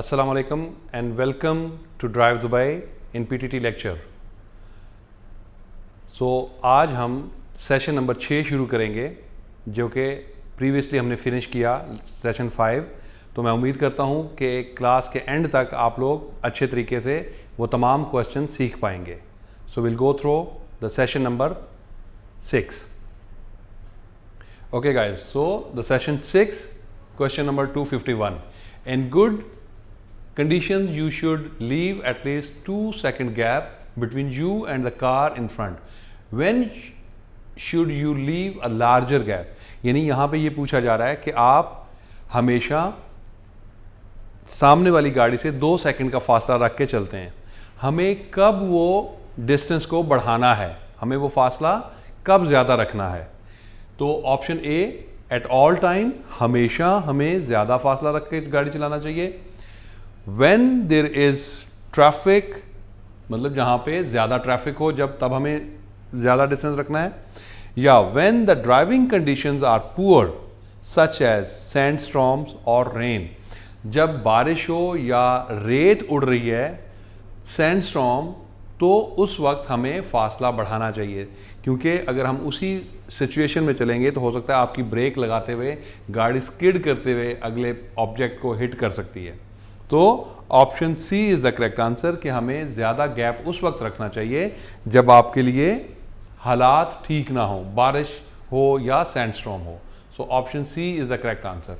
Assalamu alaikum and welcome to Drive Dubai in PTT lecture. So आज हम session number 6 शुरू करेंगे जो कि प्रीवियसली हमने फिनिश किया सेशन 5। तो मैं उम्मीद करता हूँ कि क्लास के एंड तक आप लोग अच्छे तरीके से वो तमाम क्वेश्चन सीख पाएंगे। So will go through the session number 6. Okay guys, so the session 6, question number 251. In good conditions, you should leave at least 2-second gap between you and the car in front. When should you leave a larger gap? यानी यहाँ पे ये पूछा जा रहा है कि आप हमेशा सामने वाली गाड़ी से 2 सेकंड का फासला रख के चलते हैं। हमें कब वो डिस्टेंस को बढ़ाना है, हमें वो फासला कब ज़्यादा रखना है? तो option A, at all time, हमेशा हमें ज़्यादा फासला रख के गाड़ी चलाना चाहिए। व्हेन देयर इज़ ट्रैफिक, मतलब जहाँ पे ज़्यादा ट्रैफिक हो जब तब हमें ज़्यादा डिस्टेंस रखना है। या when the driving conditions are poor such as sandstorms और रेन, जब बारिश हो या रेत उड़ रही है, सैंड स्टॉर्म, तो उस वक्त हमें फासला बढ़ाना चाहिए, क्योंकि अगर हम उसी सिचुएशन में चलेंगे तो हो सकता है आपकी ब्रेक लगाते हुए गाड़ी स्किड करते हुए अगले ऑब्जेक्ट को हिट कर सकती है। तो option C is the correct answer कि हमें ज़्यादा गैप उस वक्त रखना चाहिए जब आपके लिए हालात ठीक ना हो, बारिश हो या सैंडस्टॉर्म हो। So option C is the correct answer.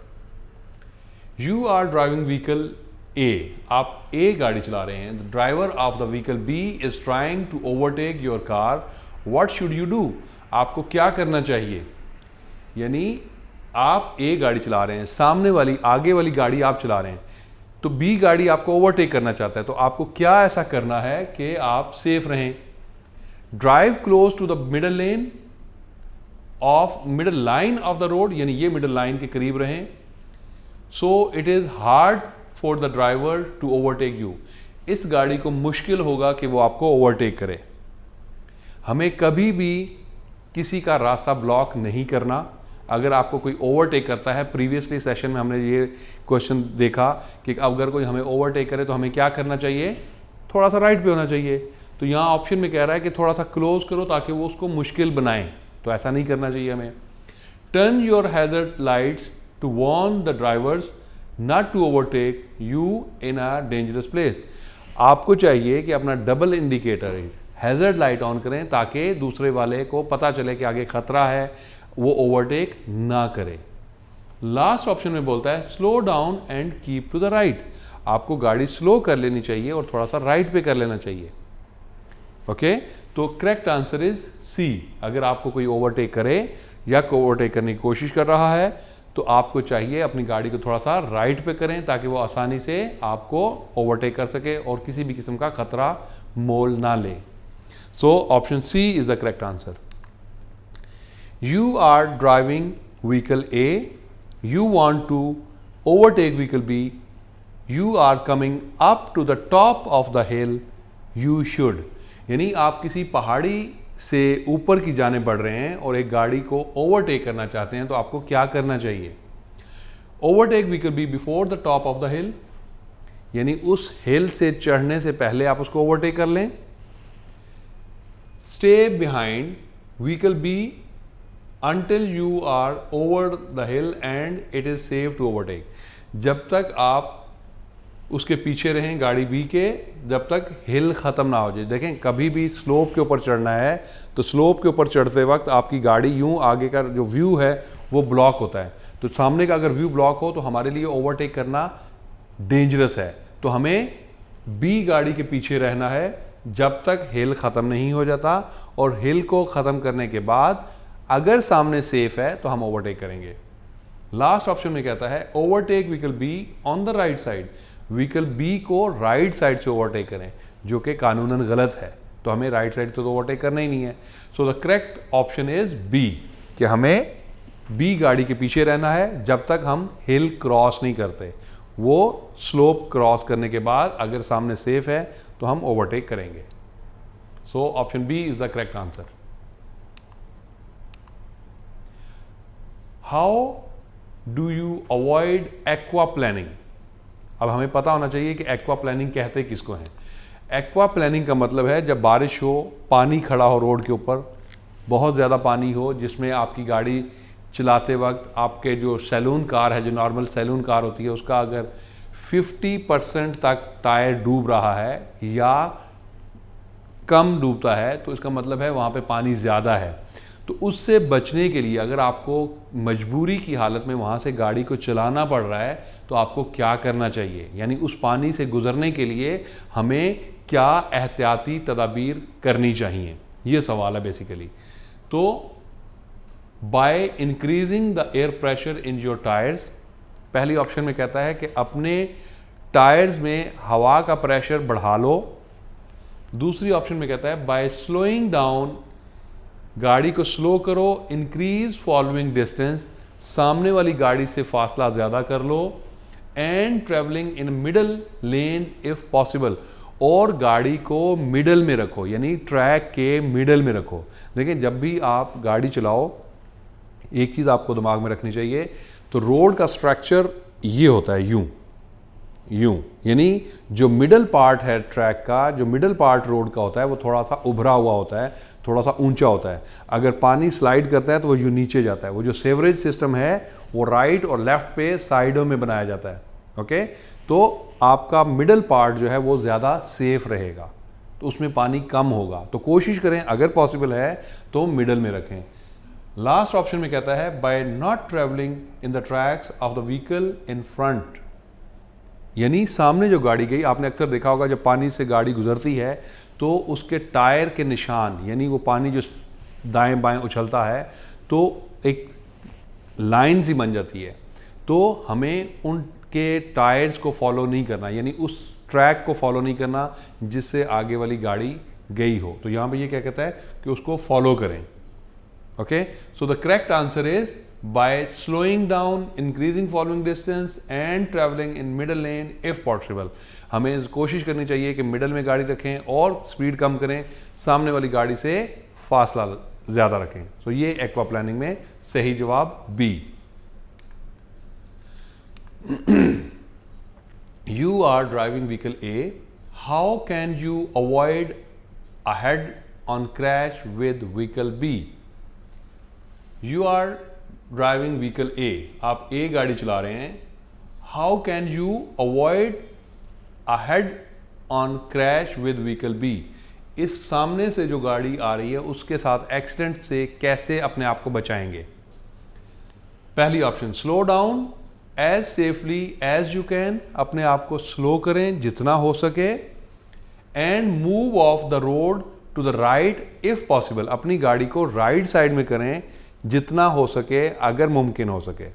You are driving vehicle A, आप ए गाड़ी चला रहे हैं। The driver of the vehicle B is trying to overtake your car, what should you do? आपको क्या करना चाहिए? यानी आप ए गाड़ी चला रहे हैं, सामने वाली आगे वाली गाड़ी आप चला रहे हैं, तो बी गाड़ी आपको ओवरटेक करना चाहता है, तो आपको क्या ऐसा करना है कि आप सेफ रहें? Drive close to the middle lane of middle line of the road, यानी ये मिडल लाइन के करीब रहें। So it is hard for the driver to overtake you, इस गाड़ी को मुश्किल होगा कि वो आपको ओवरटेक करे। हमें कभी भी किसी का रास्ता ब्लॉक नहीं करना। अगर आपको कोई ओवरटेक करता है, प्रीवियसली सेशन में हमने ये क्वेश्चन देखा कि अगर कोई हमें ओवरटेक करे तो हमें क्या करना चाहिए? थोड़ा सा राइट पे होना चाहिए। तो यहाँ ऑप्शन में कह रहा है कि थोड़ा सा क्लोज करो ताकि वो उसको मुश्किल बनाए, तो ऐसा नहीं करना चाहिए हमें। Turn your hazard lights to warn the drivers not to overtake you in a dangerous place. आपको चाहिए कि अपना double indicator, hazard light on करें ताकि दूसरे वाले को पता चले कि आगे खतरा है, वो ओवरटेक ना करे। लास्ट ऑप्शन में बोलता है slow down and keep to the right, आपको गाड़ी स्लो कर लेनी चाहिए और थोड़ा सा राइट पे कर लेना चाहिए। ओके, तो करेक्ट आंसर इज सी। अगर आपको कोई ओवरटेक करे या ओवरटेक करने की कोशिश कर रहा है तो आपको चाहिए अपनी गाड़ी को थोड़ा सा राइट पे करें ताकि वो आसानी से आपको ओवरटेक कर सके और किसी भी किस्म का खतरा मोल ना ले। So option C is the correct answer. You are driving vehicle A, you want to overtake vehicle B, you are coming up to the top of the hill, you should। यानी आप किसी पहाड़ी से ऊपर की जाने बढ़ रहे हैं और एक गाड़ी को ओवरटेक करना चाहते हैं, तो आपको क्या करना चाहिए? Overtake vehicle B before the top of the hill, यानी उस हिल से चढ़ने से पहले आप उसको ओवरटेक कर लें। Stay behind vehicle B until you are over the hill and it is safe to overtake, जब तक आप उसके पीछे रहें गाड़ी बी के, जब तक हिल ख़त्म ना हो जाए। देखें, कभी भी स्लोप के ऊपर चढ़ना है तो स्लोप के ऊपर चढ़ते वक्त आपकी गाड़ी यूं आगे का जो व्यू है वो ब्लॉक होता है, तो सामने का अगर व्यू ब्लॉक हो तो हमारे लिए ओवरटेक करना डेंजरस है। तो हमें बी गाड़ी के पीछे रहना है जब तक हिल ख़त्म नहीं हो जाता, और हिल को ख़त्म करने के बाद अगर सामने सेफ है तो हम ओवरटेक करेंगे। लास्ट ऑप्शन में कहता है overtake vehicle B on the right side, vehicle B को राइट साइड से ओवरटेक करें, जो कि कानूनन गलत है, तो हमें राइट साइड से तो ओवरटेक करना ही नहीं है। So the correct option is B, कि हमें बी गाड़ी के पीछे रहना है जब तक हम हिल क्रॉस नहीं करते। वो स्लोप क्रॉस करने के बाद अगर सामने सेफ है तो हम ओवरटेक करेंगे। So option B is the correct answer. How do you avoid aquaplaning? अब हमें पता होना चाहिए कि एक्वा प्लानिंग कहते किसको हैं। एक्वा प्लानिंग का मतलब है जब बारिश हो, पानी खड़ा हो रोड के ऊपर, बहुत ज़्यादा पानी हो, जिसमें आपकी गाड़ी चलाते वक्त आपके जो सैलून कार है, जो नॉर्मल सैलून कार होती है, उसका अगर 50% तक टायर डूब रहा है या कम डूबता है तो इसका मतलब है वहाँ पे पानी ज़्यादा है। तो उससे बचने के लिए अगर आपको मजबूरी की हालत में वहाँ से गाड़ी को चलाना पड़ रहा है तो आपको क्या करना चाहिए, यानी उस पानी से गुजरने के लिए हमें क्या एहतियाती तदाबीर करनी चाहिए, ये सवाल है बेसिकली। तो by increasing the air pressure in your tyres, पहली ऑप्शन में कहता है कि अपने टायर्स में हवा का प्रेशर बढ़ा लो। दूसरी ऑप्शन में कहता है बाय स्लोइंग डाउन, गाड़ी को स्लो करो, इंक्रीज फॉलोइंग डिस्टेंस, सामने वाली गाड़ी से फासला ज़्यादा कर लो, and travelling in middle lane if possible, और गाड़ी को मिडल में रखो, यानी ट्रैक के मिडल में रखो। देखिए जब भी आप गाड़ी चलाओ एक चीज़ आपको दिमाग में रखनी चाहिए, तो रोड का स्ट्रक्चर ये होता है यूं यूं, यानी जो मिडल पार्ट है ट्रैक का, जो मिडल पार्ट रोड का होता है वो थोड़ा सा उभरा हुआ होता है, थोड़ा सा ऊंचा होता है। अगर पानी स्लाइड करता है तो वो यूं नीचे जाता है। वो जो सेवरेज सिस्टम है वो राइट और लेफ्ट पे साइडों में बनाया जाता है। ओके, तो आपका मिडल पार्ट जो है वो ज़्यादा सेफ रहेगा, तो उसमें पानी कम होगा। तो कोशिश करें अगर पॉसिबल है तो मिडल में रखें। लास्ट ऑप्शन में कहता है by not travelling in the tracks of the vehicle in front, यानी सामने जो गाड़ी गई, आपने अक्सर देखा होगा जब पानी से गाड़ी गुजरती है तो उसके टायर के निशान, यानी वो पानी जो दाएं बाएं उछलता है तो एक लाइन सी बन जाती है, तो हमें उनके टायर्स को फॉलो नहीं करना, यानी उस ट्रैक को फॉलो नहीं करना जिससे आगे वाली गाड़ी गई हो। तो यहाँ पे ये क्या कहता है कि उसको फॉलो करें। Okay, so the correct answer is by slowing down, increasing following distance and traveling in middle lane if possible। हमें कोशिश करनी चाहिए कि मिडल में गाड़ी रखें और स्पीड कम करें, सामने वाली गाड़ी से फासला ज़्यादा रखें। तो ये एक्वा प्लानिंग में सही जवाब B. You are driving vehicle A, how can you avoid a head-on crash with vehicle B? You are driving vehicle A, आप ए गाड़ी चला रहे हैं। How can you avoid a head on crash with vehicle B, इस सामने से जो गाड़ी आ रही है उसके साथ एक्सीडेंट से कैसे अपने आप को बचाएंगे। पहली option slow down as safely as you can, अपने आप को स्लो करें जितना हो सके, and move off the road to the right if possible, अपनी गाड़ी को राइट साइड में करें जितना हो सके, अगर मुमकिन हो सके,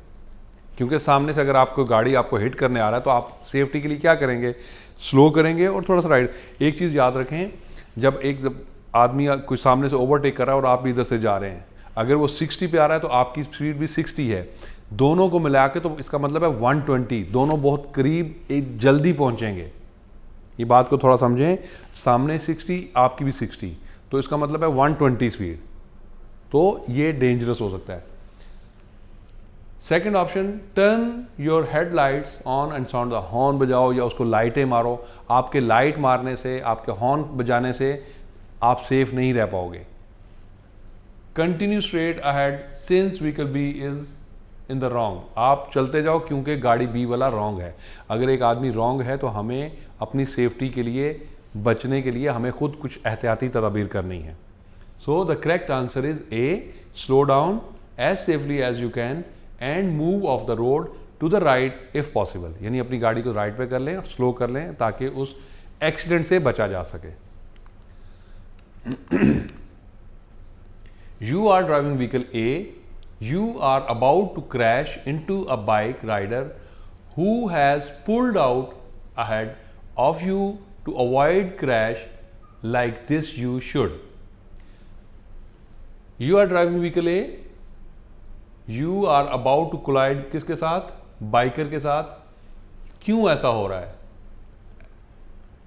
क्योंकि सामने से अगर आपको गाड़ी आपको हिट करने आ रहा है तो आप सेफ्टी के लिए क्या करेंगे, स्लो करेंगे और थोड़ा सा राइट। एक चीज़ याद रखें, जब आदमी कोई सामने से ओवरटेक कर रहा है और आप भी इधर से जा रहे हैं, अगर वो 60 पे आ रहा है तो आपकी स्पीड भी 60 है, दोनों को मिला के तो इसका मतलब है 120, दोनों बहुत करीब एक जल्दी पहुँचेंगे। ये बात को थोड़ा समझें, सामने 60 आपकी भी 60, तो इसका मतलब है 120 स्पीड, तो ये डेंजरस हो सकता है। Second option, turn your headlights on and sound the horn, बजाओ या उसको लाइटें मारो। आपके लाइट मारने से, आपके हॉर्न बजाने से आप सेफ नहीं रह पाओगे। Continue straight ahead since vehicle B is in the wrong, आप चलते जाओ क्योंकि गाड़ी बी वाला रॉन्ग है। अगर एक आदमी रॉन्ग है तो हमें अपनी सेफ्टी के लिए, बचने के लिए हमें खुद कुछ एहतियाती तदाबीर करनी है। So the correct answer is A, slow down as safely as you can and move off the road to the right if possible, यानी अपनी गाड़ी को राइट पे कर लें और स्लो कर लें ताकि उस एक्सीडेंट से बचा जा सके। You are driving vehicle A, you are about to crash into a bike rider who has pulled out ahead of you. To avoid crash like this you should। You are driving vehicle A, you are about to collide किसके साथ, biker के साथ। क्यों ऐसा हो रहा है?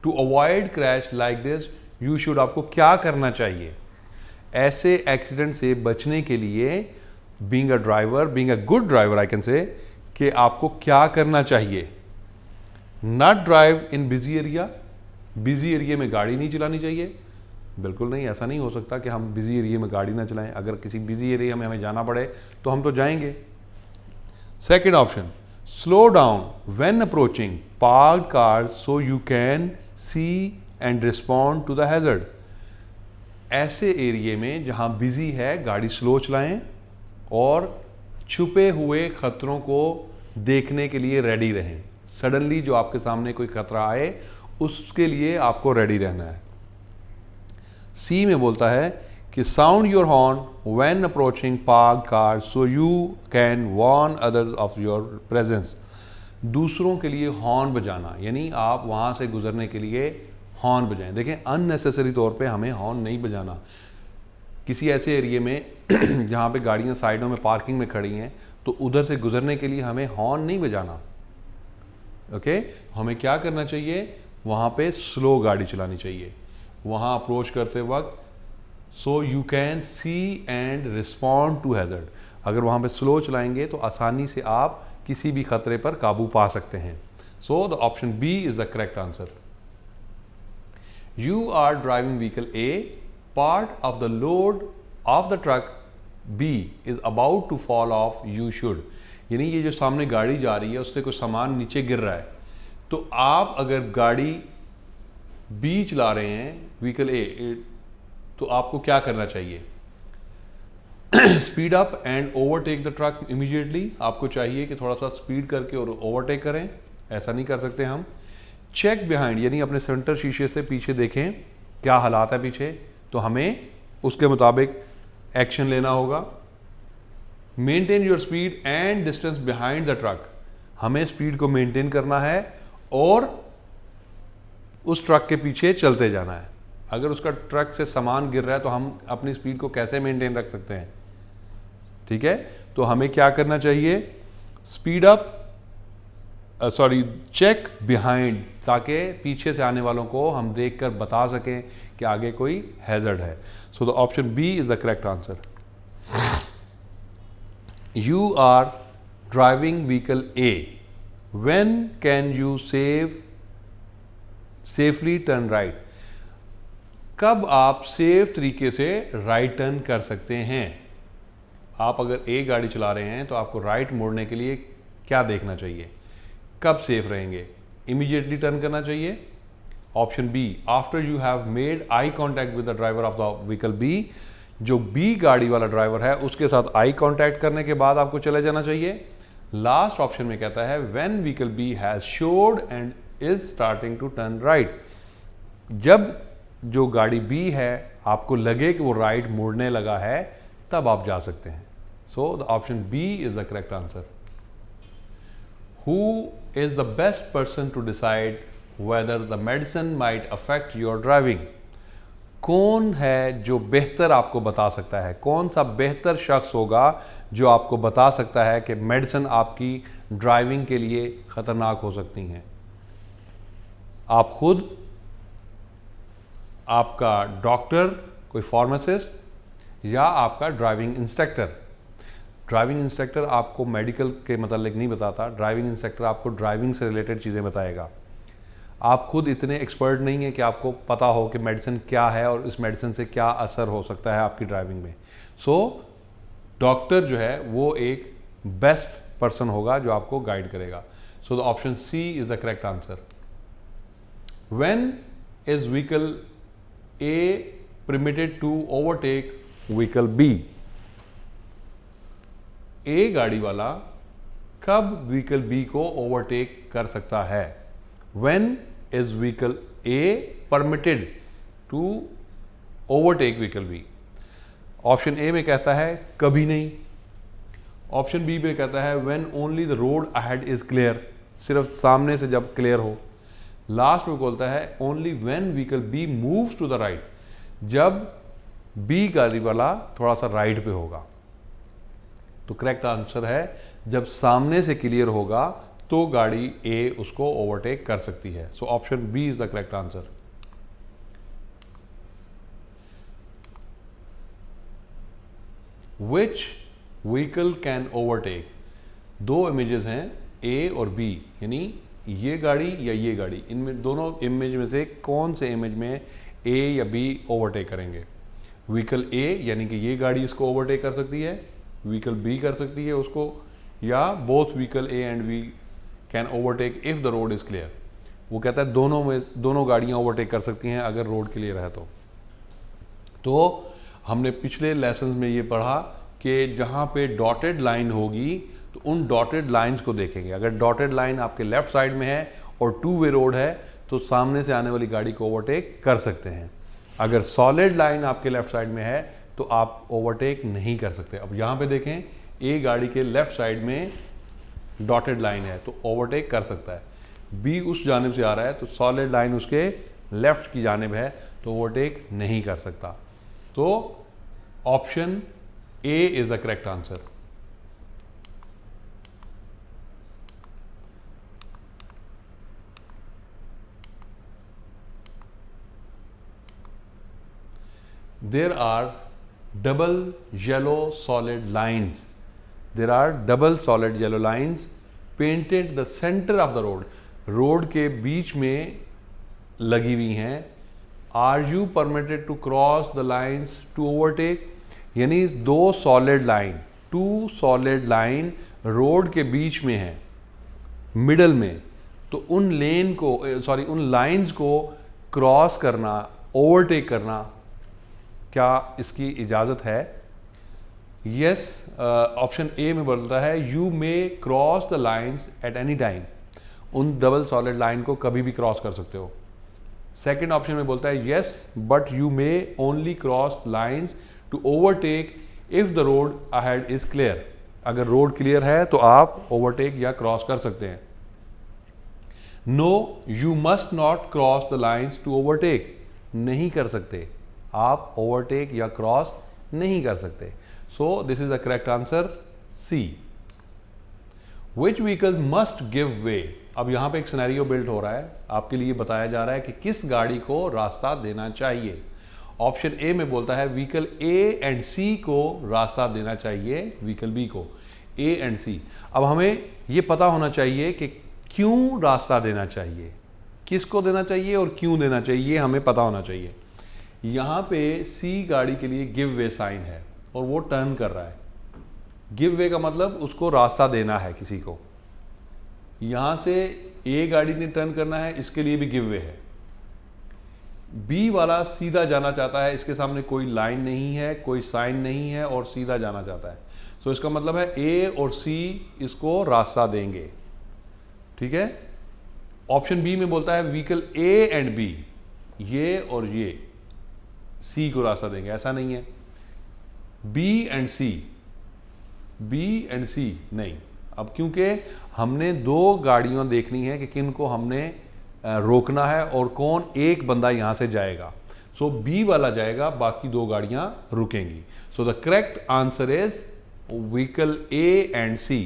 To avoid crash like this you should, आपको क्या करना चाहिए ऐसे एक्सीडेंट से बचने के लिए। Being a driver, being a good driver I can say, कि आपको क्या करना चाहिए। Not drive in busy area, busy area में गाड़ी नहीं चलानी चाहिए। बिल्कुल नहीं, ऐसा नहीं हो सकता कि हम बिजी एरिया में गाड़ी ना चलाएं। अगर किसी बिजी एरिया में हमें जाना पड़े तो हम तो जाएंगे। Second option, slow down when approaching parked cars so you can see and respond to the hazard. ऐसे एरिया में जहां बिजी है गाड़ी स्लो चलाएं और छुपे हुए खतरों को देखने के लिए रेडी रहें। सडनली जो आपके सामने कोई खतरा आए उसके लिए आपको रेडी रहना है। सी में बोलता है कि sound your horn when approaching parked car so you can warn others of your presence. दूसरों के लिए हॉर्न बजाना, यानी आप वहाँ से गुजरने के लिए हॉर्न बजाएं। देखें, अननेसेसरी तौर पे हमें हॉर्न नहीं बजाना। किसी ऐसे एरिया में जहाँ पे गाड़ियाँ साइडों में पार्किंग में खड़ी हैं तो उधर से गुजरने के लिए हमें हॉर्न नहीं बजाना। ओके, हमें क्या करना चाहिए, वहाँ पे स्लो गाड़ी चलानी चाहिए वहाँ अप्रोच करते वक्त, so you can see and respond to hazard. अगर वहाँ पे स्लो चलाएंगे तो आसानी से आप किसी भी खतरे पर काबू पा सकते हैं। So the option B is the correct answer. You are driving vehicle A, part of the load of the truck B is about to fall off, you should. यानी ये जो सामने गाड़ी जा रही है उससे कुछ सामान नीचे गिर रहा है, तो आप अगर गाड़ी बी चला रहे हैं व्हीकल ए, तो आपको क्या करना चाहिए, speed up and overtake the truck immediately. आपको चाहिए कि थोड़ा सा स्पीड करके और ओवरटेक करें। ऐसा नहीं कर सकते हम। चेक बिहाइंड, यानी अपने सेंटर शीशे से पीछे देखें क्या हालात है पीछे, तो हमें उसके मुताबिक एक्शन लेना होगा। Maintain your speed and distance behind the truck, हमें स्पीड को मेंटेन करना है और उस ट्रक के पीछे चलते जाना है। अगर उसका ट्रक से सामान गिर रहा है तो हम अपनी स्पीड को कैसे मेंटेन रख सकते हैं, ठीक है। तो हमें क्या करना चाहिए, स्पीड अप चेक बिहाइंड, ताकि पीछे से आने वालों को हम देखकर बता सकें कि आगे कोई हैजर्ड है। So the option B is the correct answer. You are driving vehicle A, when can you safely turn right. कब आप सेफ तरीके से राइट टर्न कर सकते हैं। आप अगर ए गाड़ी चला रहे हैं तो आपको राइट मोड़ने के लिए क्या देखना चाहिए, कब सेफ रहेंगे, इमीडिएटली टर्न करना चाहिए। Option B, after you have made eye contact with the driver of the vehicle B, जो बी गाड़ी वाला ड्राइवर है उसके साथ आई कॉन्टैक्ट करने के बाद आपको चले जाना चाहिए। लास्ट ऑप्शन में कहता है when vehicle B has showed and is starting to turn right, जब जो गाड़ी बी है आपको लगे कि वो राइट मुड़ने लगा है तब आप जा सकते हैं। So the option B is the correct answer. Who is the best person to decide whether the medicine might affect your driving. कौन है जो बेहतर आपको बता सकता है, कौन सा बेहतर शख्स होगा जो आपको बता सकता है कि मेडिसिन आपकी ड्राइविंग के लिए खतरनाक हो सकती हैं। आप खुद, आपका डॉक्टर, कोई फार्मासिस्ट, या आपका ड्राइविंग इंस्ट्रक्टर। ड्राइविंग इंस्ट्रक्टर आपको मेडिकल के मतलब नहीं बताता, ड्राइविंग इंस्ट्रक्टर आपको ड्राइविंग से रिलेटेड चीज़ें बताएगा। आप खुद इतने एक्सपर्ट नहीं है कि आपको पता हो कि मेडिसिन क्या है और इस मेडिसिन से क्या असर हो सकता है आपकी ड्राइविंग में। सो डॉक्टर जो है वो एक बेस्ट पर्सन होगा जो आपको गाइड करेगा। So the option C is the correct answer. When is vehicle A permitted to overtake vehicle B. A गाड़ी वाला कब व्हीकल बी को ओवरटेक कर सकता है। When is vehicle A permitted to overtake vehicle B. Option A में कहता है कभी नहीं। ऑप्शन बी में कहता है when only the road ahead is clear, सिर्फ सामने से जब क्लियर हो। लास्ट में बोलता है only when vehicle B moves to the right, जब बी गाड़ी वाला थोड़ा सा राइट पे होगा। तो करेक्ट आंसर है जब सामने से क्लियर होगा तो गाड़ी ए उसको ओवरटेक कर सकती है। So option B is the correct answer. Which vehicle can overtake. दो इमेजेस हैं ए और बी, यानी ये गाड़ी या ये गाड़ी, इनमें दोनों इमेज में से कौन से इमेज में ए या बी ओवरटेक करेंगे। व्हीकल ए यानी कि ये गाड़ी इसको ओवरटेक कर सकती है, व्हीकल बी कर सकती है उसको, या both vehicle A and B can overtake if the road is clear. वो कहता है दोनों गाड़ियां ओवरटेक कर सकती हैं अगर रोड क्लियर है तो हमने पिछले लेसन्स में ये पढ़ा कि जहाँ पे डॉटेड लाइन होगी तो उन डॉटेड लाइंस को देखेंगे। अगर डॉटेड लाइन आपके लेफ्ट साइड में है और टू वे रोड है तो सामने से आने वाली गाड़ी को ओवरटेक कर सकते हैं। अगर सॉलिड लाइन आपके लेफ्ट साइड में है तो आप ओवरटेक नहीं कर सकते। अब यहाँ पे देखें, ए गाड़ी के लेफ्ट साइड में डॉटेड लाइन है तो ओवरटेक कर सकता है, बी उस जानिब से आ रहा है तो सॉलिड लाइन उसके लेफ्ट की जानिब है तो ओवरटेक नहीं कर सकता। तो option A is the correct answer. There are double yellow solid lines. There are double solid yellow lines painted the center of the road. Road के बीच में लगी हुई हैं। Are you permitted to cross the lines to overtake? यानी दो solid line, two solid line road के बीच में है, मिडल में, तो उन लेन को उन लाइंस को क्रॉस करना, ओवरटेक करना, क्या इसकी इजाज़त है? यस, ऑप्शन ए में बोलता है you may cross the lines at any time. उन डबल सॉलिड लाइन को कभी भी क्रॉस कर सकते हो। सेकंड ऑप्शन में बोलता है yes but you may only cross lines to overtake if the road ahead is clear. अगर रोड क्लियर है तो आप ओवरटेक या क्रॉस कर सकते हैं। No, you must not cross the lines to overtake. नहीं कर सकते, आप ओवरटेक या क्रॉस नहीं कर सकते। So this is the correct answer C. Which vehicles must give way. अब यहां पे एक सिनेरियो बिल्ड हो रहा है, आपके लिए बताया जा रहा है कि किस गाड़ी को रास्ता देना चाहिए। ऑप्शन ए में बोलता है व्हीकल ए एंड सी को रास्ता देना चाहिए, व्हीकल बी को। ए एंड सी, अब हमें यह पता होना चाहिए कि क्यों रास्ता देना चाहिए, किसको देना चाहिए और क्यों देना चाहिए, हमें पता होना चाहिए। यहाँ पे सी गाड़ी के लिए गिव वे साइन है और वो टर्न कर रहा है। गिव वे का मतलब उसको रास्ता देना है किसी को। यहाँ से ए गाड़ी ने टर्न करना है, इसके लिए भी गिव वे है। बी वाला सीधा जाना चाहता है, इसके सामने कोई लाइन नहीं है, कोई साइन नहीं है और सीधा जाना चाहता है। सो इसका मतलब है ए और सी इसको रास्ता देंगे। ठीक है। ऑप्शन बी में बोलता है व्हीकल ए एंड बी, ये और ये सी को रास्ता देंगे, ऐसा नहीं है। बी एंड सी नहीं। अब क्योंकि हमने दो गाड़ियां देखनी है कि किन को हमने रोकना है और कौन एक बंदा यहां से जाएगा। सो बी वाला जाएगा, बाकी दो गाड़ियां रुकेंगी। So the correct answer is vehicle A and C.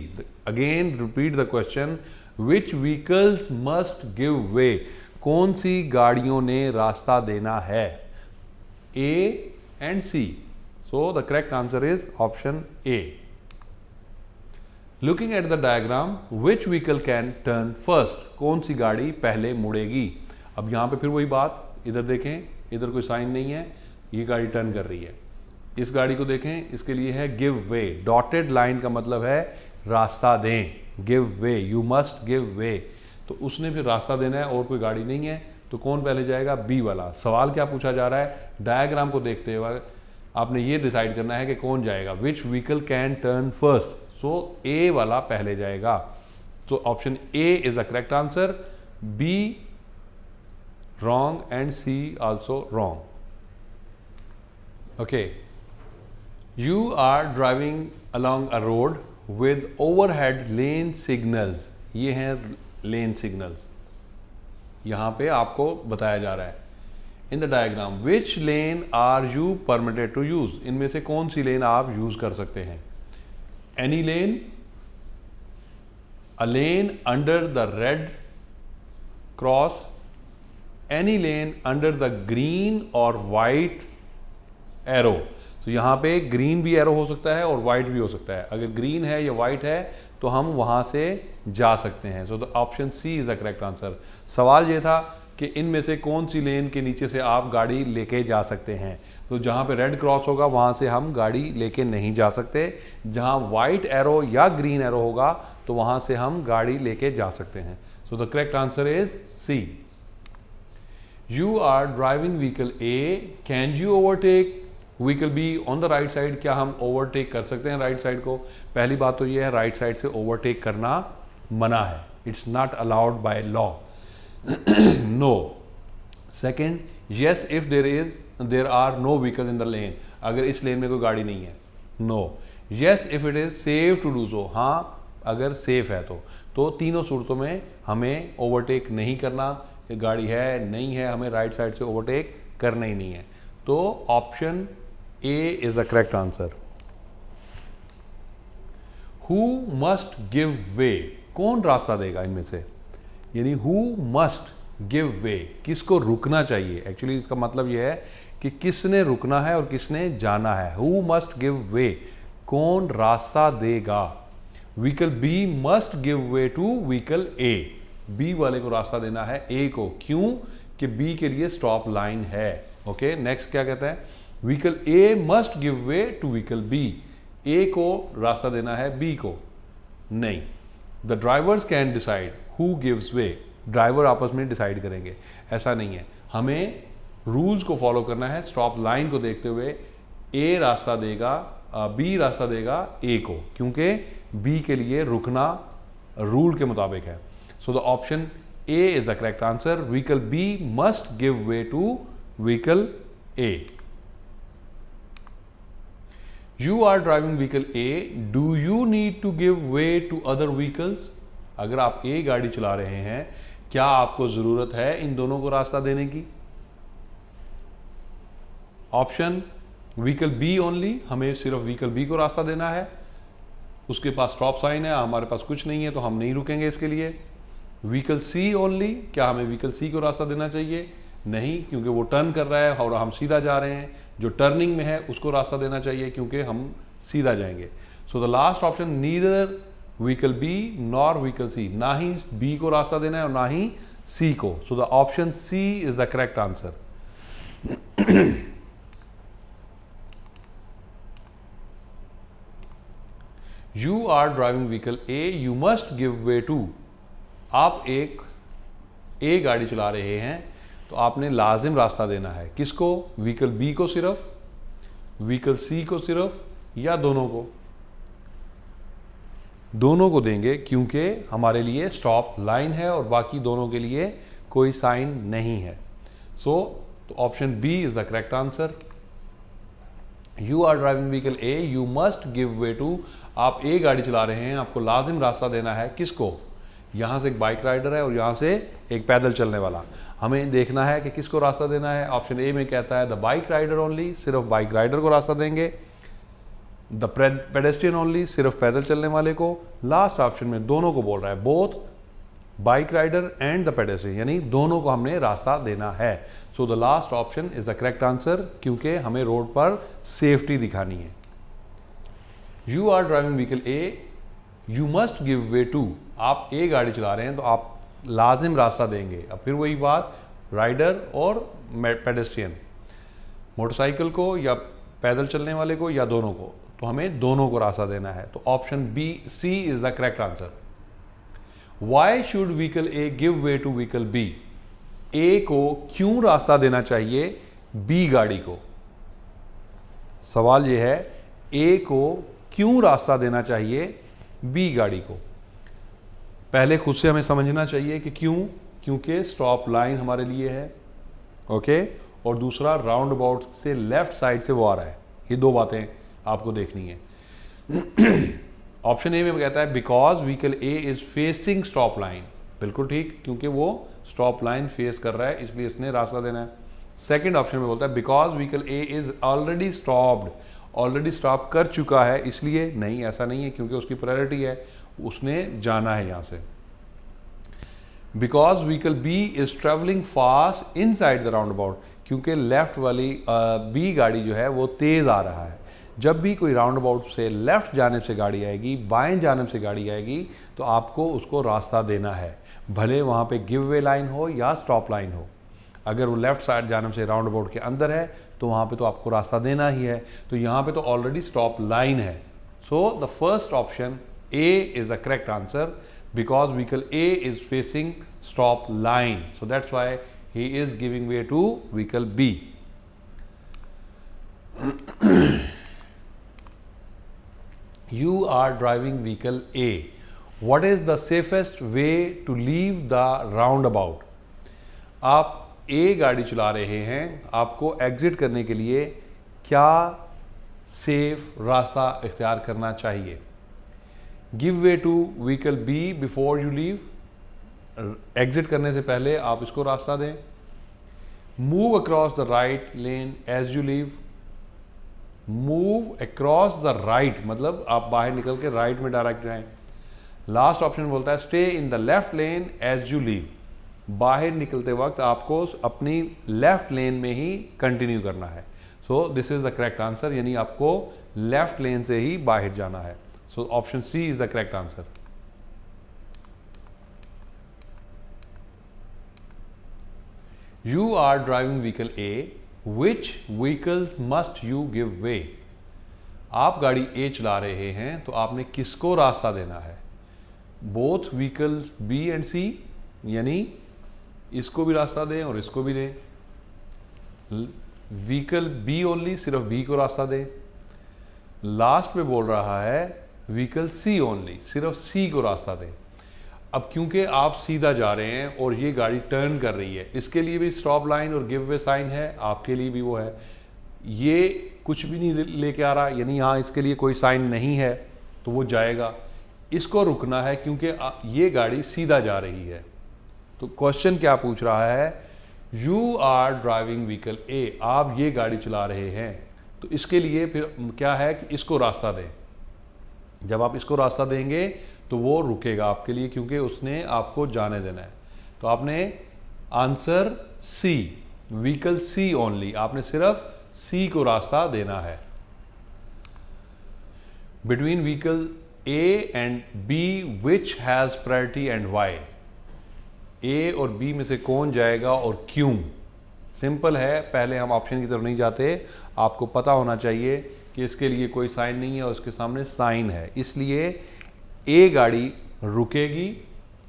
Again repeat the question, which vehicles must give way. कौन सी गाड़ियों ने रास्ता देना है, A and C. So the correct answer is option A. Looking at the diagram, which vehicle can turn first. कौन सी गाड़ी पहले मुड़ेगी। अब यहां पे फिर वही बात, इधर देखें, इधर कोई साइन नहीं है, ये गाड़ी टर्न कर रही है। इस गाड़ी को देखें, इसके लिए है गिव वे। डॉटेड लाइन का मतलब है रास्ता दें, give way, you must give वे। तो उसने फिर रास्ता देना है और कोई गाड़ी नहीं है, तो कौन पहले जाएगा, बी वाला। सवाल क्या पूछा जा रहा है, डायग्राम को देखते हुए आपने ये डिसाइड करना है कि कौन जाएगा, which vehicle can turn first. So A वाला पहले जाएगा। तो option A is the correct answer, B wrong and C also wrong. Okay, you are driving along a road with overhead lane signals. ये हैं लेन सिग्नल्स, यहां पे आपको बताया जा रहा है in the diagram. Which lane are you permitted to use. इनमें से कौन सी लेन आप यूज कर सकते हैं। Any lane, a lane under the red cross, any lane under the green और वाइट एरो। तो यहाँ पे ग्रीन भी एरो हो सकता है और वाइट भी हो सकता है। अगर ग्रीन है या वाइट है तो हम वहाँ से जा सकते हैं। So the option C is the correct answer. सवाल ये था कि इनमें से कौन सी लेन के नीचे से आप गाड़ी लेके जा सकते हैं। तो जहाँ पे रेड क्रॉस होगा वहाँ से हम गाड़ी लेके नहीं जा सकते, जहाँ वाइट एरो या ग्रीन एरो होगा तो वहाँ से हम गाड़ी लेके जा सकते हैं। So the correct answer is C. You are driving vehicle A, can you overtake vehicle B on the right side. क्या हम ओवरटेक कर सकते हैं राइट साइड को? पहली बात तो ये है, राइट साइड से ओवरटेक करना मना है, it's not allowed by law. No. Second, yes if there are no vehicle in the lane, अगर इस लेन में कोई गाड़ी नहीं है। No. Yes if it is safe to do so, हाँ अगर सेफ है तो तीनों सूरतों में हमें ओवरटेक नहीं करना, गाड़ी है नहीं है, हमें राइट साइड से ओवरटेक करना ही नहीं है। तो option A is the correct answer. Who must give way, कौन रास्ता देगा इनमें से, यानी हु मस्ट गिव वे, किसको रुकना चाहिए। एक्चुअली इसका मतलब यह है कि किसने रुकना है और किसने जाना है। हु मस्ट गिव वे, कौन रास्ता देगा। Vehicle B must give way to vehicle A, B वाले को रास्ता देना है ए को, क्यों कि बी के लिए स्टॉप लाइन है। ओके, नेक्स्ट क्या कहता है, vehicle A must give way to vehicle B, A को रास्ता देना है बी को नहीं। The drivers can decide who gives way, driver आपस में डिसाइड करेंगे, ऐसा नहीं है। हमें रूल्स को फॉलो करना है, स्टॉप लाइन को देखते हुए ए रास्ता देगा, बी रास्ता देगा ए को, क्योंकि बी के लिए रुकना रूल के मुताबिक है। So the option A is the correct answer. Vehicle B must give way to vehicle A. You are driving vehicle A, do you need to give way to other vehicles, अगर आप A गाड़ी चला रहे हैं क्या आपको जरूरत है इन दोनों को रास्ता देने की। ऑप्शन व्हीकल बी ओनली, हमें सिर्फ व्हीकल बी को रास्ता देना है, उसके पास स्टॉप साइन है, हमारे पास कुछ नहीं है तो हम नहीं रुकेंगे इसके लिए। व्हीकल सी ओनली, क्या हमें व्हीकल सी को रास्ता देना चाहिए? नहीं, क्योंकि वो टर्न कर रहा है और हम सीधा जा रहे हैं। जो टर्निंग में है उसको रास्ता देना चाहिए क्योंकि हम सीधा जाएंगे। So the last option, neither vehicle B nor vehicle C, ना ही बी को रास्ता देना है और ना ही सी को। So the option C is the correct answer. You are driving vehicle A, you must give way to, आप एक ए गाड़ी चला रहे हैं तो आपने लाजिम रास्ता देना है, किसको? व्हीकल बी को सिर्फ, व्हीकल सी को सिर्फ, या दोनों को? दोनों को देंगे क्योंकि हमारे लिए स्टॉप लाइन है और बाकी दोनों के लिए कोई साइन नहीं है। So option B is the correct answer. You are driving vehicle A, you must give way to, आप ए गाड़ी चला रहे हैं, आपको लाजिम रास्ता देना है, किसको? यहाँ से एक बाइक राइडर है और यहाँ से एक पैदल चलने वाला, हमें देखना है कि किसको रास्ता देना है। ऑप्शन ए में कहता है द बाइक राइडर ओनली, सिर्फ बाइक राइडर को रास्ता देंगे। द पेडेस्ट्रियन ओनली, सिर्फ पैदल चलने वाले को। लास्ट ऑप्शन में दोनों को बोल रहा है, both bike rider and the pedestrian, यानी दोनों को हमने रास्ता देना है। So the last option is the correct answer, क्योंकि हमें रोड पर सेफ्टी दिखानी है। You are driving vehicle A, you must give way to, आप ए गाड़ी चला रहे हैं तो आप लाजिम रास्ता देंगे। अब फिर वही बात, राइडर और पेडेस्ट्रियन, मोटरसाइकिल को या पैदल चलने वाले को या दोनों को, तो हमें दोनों को रास्ता देना है। तो option B C is the correct answer. Why should vehicle A give way to vehicle B, A को क्यों रास्ता देना चाहिए बी गाड़ी को? सवाल यह है, ए को क्यों रास्ता देना चाहिए बी गाड़ी को? पहले खुद से हमें समझना चाहिए कि क्यों, क्योंकि स्टॉप लाइन हमारे लिए है, ओके, और दूसरा राउंड अबाउट से लेफ्ट साइड से वो आ रहा है। ये दो बातें आपको देखनी है। ऑप्शन ए में कहता है because vehicle A is facing stop line, बिल्कुल ठीक, क्योंकि वो स्टॉप लाइन फेस कर रहा है इसलिए इसने रास्ता देना है। सेकंड ऑप्शन में बोलता है because vehicle A is already stopped, already stop कर चुका है इसलिए। नहीं, ऐसा नहीं है, क्योंकि उसकी प्रायोरिटी है, उसने जाना है यहाँ से। Because vehicle B is travelling fast inside the roundabout, क्योंकि लेफ़्ट वाली बी गाड़ी जो है वो तेज़ आ रहा है। जब भी कोई राउंड अबाउट से लेफ़्ट जाने से गाड़ी आएगी, बाएं जाने से गाड़ी आएगी, तो आपको उसको रास्ता देना है, भले वहाँ पे गिव वे लाइन हो या स्टॉप लाइन हो। अगर वो लेफ़्ट साइड जाने से राउंड अबाउट के अंदर है तो वहाँ पे तो आपको रास्ता देना ही है। तो यहाँ पे तो ऑलरेडी स्टॉप लाइन है। So the first option A is the correct answer because vehicle A is facing stop line, so that's why he is giving way to vehicle B. You are driving vehicle A. What is the safest way to leave the roundabout? आप A गाड़ी चला रहे हैं, आपको exit करने के लिए क्या सेफ रास्ता इख्तियार करना चाहिए? Give way to vehicle B before you leave, exit करने से पहले आप इसको रास्ता दें। Move across the right lane as you leave, move across the right मतलब आप बाहर निकल के राइट में डायरेक्ट जाएं। लास्ट ऑप्शन बोलता है stay in the left lane as you leave, बाहर निकलते वक्त आपको अपनी लेफ्ट लेन में ही कंटिन्यू करना है। So this is the correct answer, यानी आपको लेफ्ट लेन से ही बाहर जाना है। So option C is the correct answer. You are driving vehicle A. Which vehicles must you give way? आप गाड़ी A चला रहे हैं तो आपने किसको रास्ता देना है? Both vehicles B and C, यानी इसको भी रास्ता दें और इसको भी दें। व्हीकल B ओनली, सिर्फ B को रास्ता दें। लास्ट में बोल रहा है व्हीकल C ओनली, सिर्फ C को रास्ता दें। अब क्योंकि आप सीधा जा रहे हैं और ये गाड़ी टर्न कर रही है, इसके लिए भी स्टॉप लाइन और गिव वे साइन है, आपके लिए भी वो है। ये कुछ भी नहीं लेके आ रहा, यानी यहाँ इसके लिए कोई साइन नहीं है तो वो जाएगा। इसको रुकना है क्योंकि ये गाड़ी सीधा जा रही है। तो क्वेश्चन क्या पूछ रहा है? You are driving vehicle A, आप ये गाड़ी चला रहे हैं तो इसके लिए फिर क्या है कि इसको रास्ता दें। जब आप इसको रास्ता देंगे तो वो रुकेगा आपके लिए क्योंकि उसने आपको जाने देना है। तो आपने answer C, vehicle C only, आपने सिर्फ सी को रास्ता देना है। Between vehicle A and B which has priority and why? A और बी में से कौन जाएगा और क्यों? सिंपल है, पहले हम ऑप्शन की तरफ नहीं जाते, आपको पता होना चाहिए कि इसके लिए कोई साइन नहीं है और उसके सामने साइन है, इसलिए ए गाड़ी रुकेगी,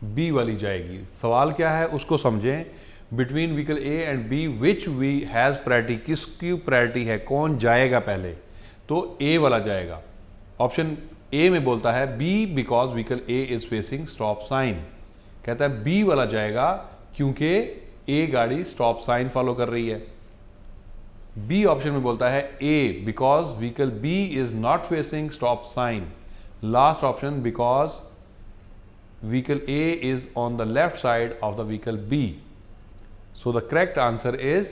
बी वाली जाएगी। सवाल क्या है उसको समझें। Between vehicle A and B which we has priority, किसकी प्रायोरिटी है, कौन जाएगा पहले? तो ए वाला जाएगा। ऑप्शन ए में बोलता है B because vehicle A is facing stop sign, कहता है बी वाला जाएगा क्योंकि ए गाड़ी स्टॉप साइन फॉलो कर रही है। बी ऑप्शन में बोलता है A because vehicle B is not facing stop sign. Last option because vehicle A is on the left side of the vehicle B. So the correct answer is